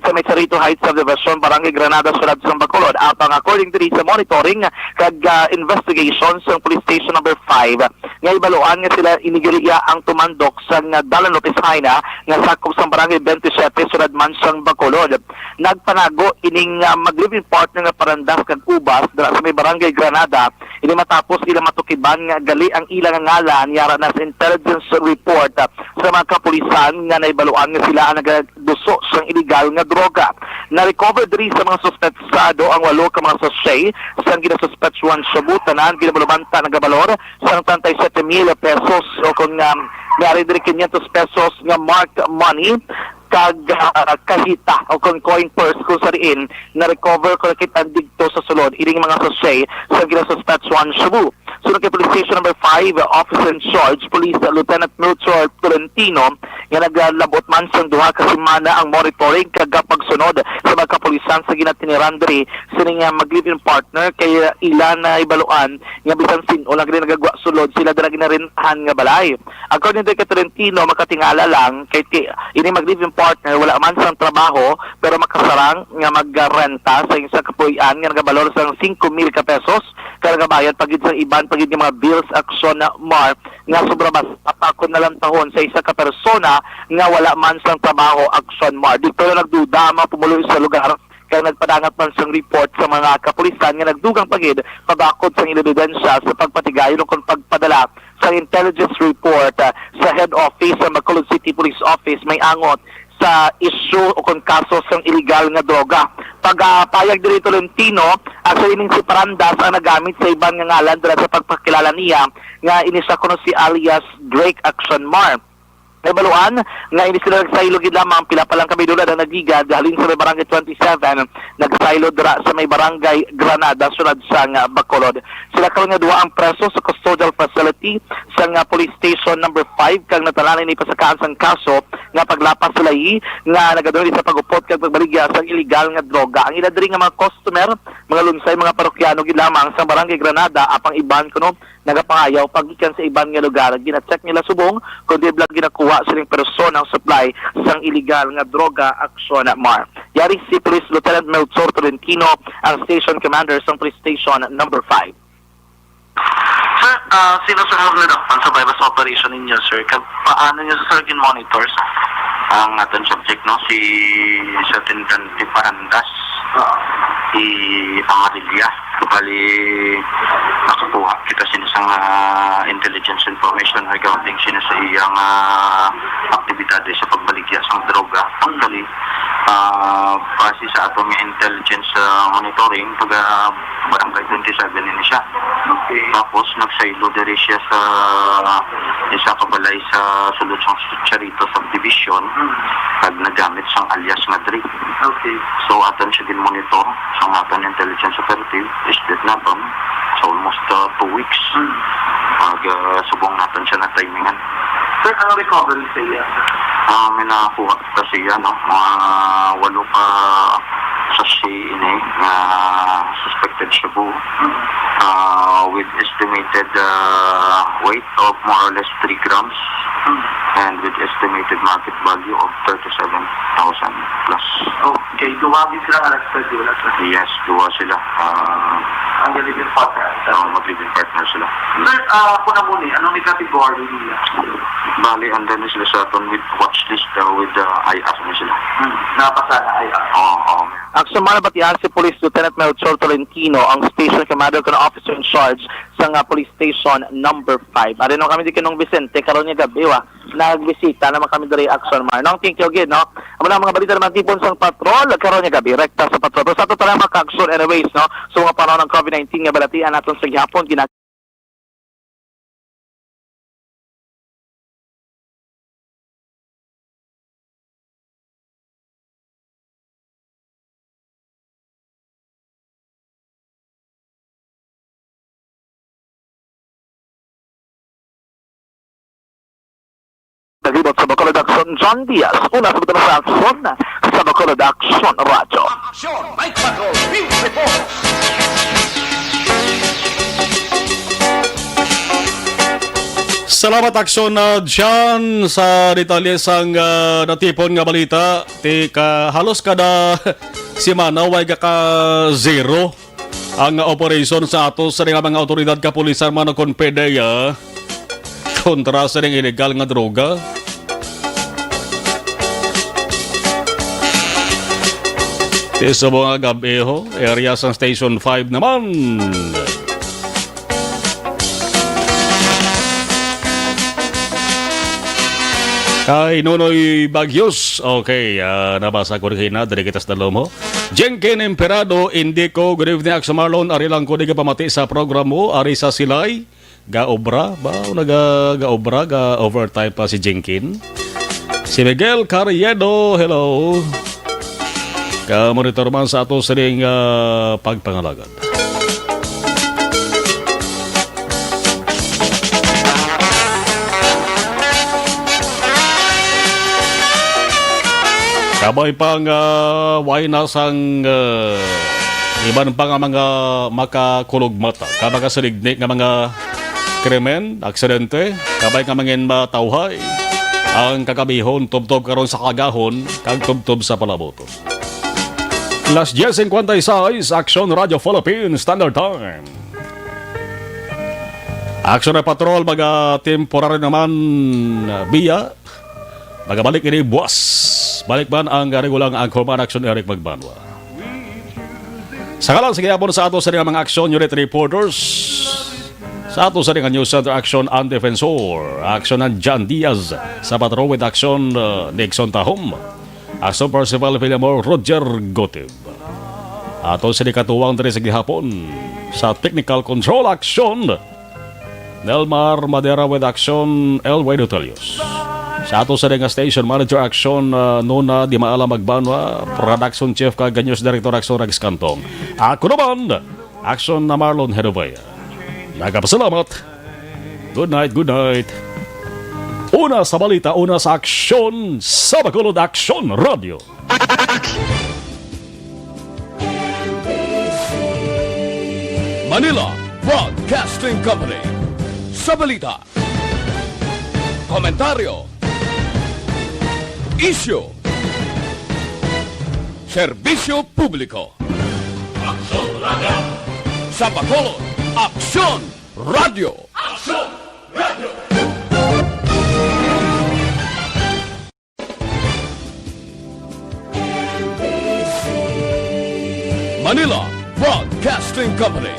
sa may Cerrito Heights Subdivision, Barangay Granada, Siyudad sa Bacolod. Apang according to sa monitoring kag investigation sa Police Station number 5, nga ibaluan nga sila inigiriya ang tumandok sa dalan notice na nga sakop sa Barangay 27, Siyudad man sang Bacolod. Nagpanago ining mag-live-in partner nga Parandas kag Ubas dira sa may Barangay Granada, ini matapos ila matukiban nga gali ang ilang ngalan yara na sa intelligence report sa mga kapulisan nga naibaluan nga sila ang nagaduso sang illegal nga droga. Na-recover diri sa mga suspetsado ang 8 ka mga sachet sang ginasuspetsuhan sa butanan, ginabulubanta ng gabalor sang 37,000 pesos o kung may diri 500 pesos nga marked money kag kahita o kung coin purse kung sariin na recover ko kita dito sa sulod ining mga sachet sa ginasuspetsuhan sa Cebu. Sunod kay Police Station number 5, Officer in Charge, Police Lieutenant Melchor Tolentino, nga naglabot man sa duha ka semana ang monitoring kag pagsunod sa mga kapulisan sa ginatiniran diri sining mag-live-in partner kay ilan na ibaluan nga bisan sin o lang nagagwa sulod sila dira ginarinhan nga balay. According kay Tolentino, makatingala lang kay ini mag-live-in partner wala man sang trabaho pero makasarang nga magrenta sa isa ka puy-an nga nagabalor sang 5,000 ka pesos kaya nagabayad pagid sa iban pagid nga mga bills action na mar nga sobra mas apakon na lang tahon sa isa ka persona nga wala man sang trabaho action mar. Dito na nagduda pumuloy sa lugar kaya nagpadangat man sang report sa mga kapulisan nga nagdugang pagid pabakod sang ebidensya sa pagpatigayon o kung pagpadala sa intelligence report sa head office sa Bacolod City Police Office may angot sa issue o kung kaso sang illegal nga droga. Pagpayag diri Tolentino, sa ining si Parandas ang nagamit sa ibang nga ngalan dira sa pagpakilala niya nga inisa kuno si alias Drake Action Mar. Nabaluan nga ini sila nagsaylo gid lamang pila pa lang kami dula na nagigad halin sa may Barangay 27 nagsaylo dira sa may Barangay Granada sunod sa Bacolod. Sila karon nga duha ang preso sa custodial facility sa Police Station number 5 kag natalanay ni pasakaan sang kaso nga paglapas sila nga nagaduli sa pagupot kag pagbaligya sa illegal nga droga. Ang ila diri nga mga customer, mga lunsay, mga parokyano gid lamang sa Barangay Granada apang iban kuno nagapangayaw pagikan sa iban nga lugar. Gina-check nila subong kung di blang ginakuha silang persona ang supply sang illegal nga droga action mar. Yari si Police Lieutenant Melchor Tolentino, ang station commander sa Police Station number 5. Sir, sino sa nakakpan sa bypass operation ninyo, sir? Paano nyo sa sir monitors? Ang aton subject no si Dante Parandas, si Amarilla. Bali nakakuha kita sinisang intelligence information regarding sinasa iyang aktibidade sa pagbaligya sang droga. Actually, base sa atong intelligence monitoring pag Barangay 27 ini siya. Okay. Tapos nagsaylo diri siya sa isa ka balay sa sulod sang Cerrito Subdivision pag nagamit sang alias nga Drake. Okay. So aton siya din monitor sa aton intelligence operative is that naton so almost 2 weeks. Subong natin siya na timingan. Sir, ano recovery sa iya? May nakakuha kasi yan, no? Mga 8 pa sachet ini na suspected shabu with estimated weight of more or less 3 grams and with estimated market value of 37,000 plus. Okay, duwagin sila arrested, di ba? Yes, duwa sila. Ang galibin partner. Mag-living partner sila. Sir, kuna muna, anong category nila? Bali, andun na sila sa aton with watch list with IR na sila. Napasa na IR. Oo. Action Malabatian si Police Lieutenant Melchor Tolentino, ang station commander ko na officer in charge sa Police Station number 5. Ari no kami di kinong Vicente karon nga gabi nagbisita naman kami diri Action Mar. Nang thank you again no. Amo na mga balita naman tipon sang patrol karon nga gabi rekta sa patrol. Pero sa to tala mga action anyways no. So mga panahon ng COVID-19 nga balatian naton sa gihapon Action John Diaz. Una sa mga sa aksyon sa Bacolod Action Radio. Salamat aksyon na dyan sa detalyes ang natipon nga balita. Halos kada simana way ka zero ang operation sa ato sa mga otoridad kapulisan man na konpedeya kontra sa ng illegal nga droga. Sa mga gabi area sa Station 5 naman. Kay Nonoy Bagyos. Okay, nabasa ko rin na. Dari kitas na mo. Jenkin Emperado, Indico, good evening, Aksyon Marlon. Ari lang ko di ka pamati sa program mo. Ari sa Silay. Gaobra ba? Gaobra, ga-overtime pa si Jenkin. Si Miguel Carriedo, hello. Ka-monitor man sa ato sa ring pagpangalagad. Kabay pang wainasang iban pa nga mga makakulog mata. Kabay ka salignik nga mga krimen, aksidente, kabay ka mangin matawhay. Ang kakabihon, tubtob karon sa kagahon, kag tubtob sa palaboto. Las 10:56, Action Radio Philippines Standard Time. Action na patrol, temporary naman biya. Magabalik ini buwas. Balik man ang regulang Anchorman Action Eric Magbanwa. Sa kalang sige po sa ato sa mga action unit reporters. Sa ato sa News Center Action and Defensor. Action ng John Diaz. Sa patrol with action Nixon Tahom. Action Percival Villamor Roger Gotib. Ato sa katuwang dari sa gihapon. Sa technical control action Nelmar Madera with action Elway Notelius. Sa ato sa nga station manager action Nona Di Maala Magbanwa, production chief Kaganyos director action Rex Cantong. Ako naman action na Marlon Hedovaya. Nagapasalamat. Good night, good night. Una sa balita, una sa aksyon sa Bacolod Action Radio. Manila Broadcasting Company. Sa balita, komentaryo, isyu, serbisyo publiko. Aksyon Radio. Sa Bacolod, Aksyon Radio. Aksyon Radio. Manila Broadcasting Company.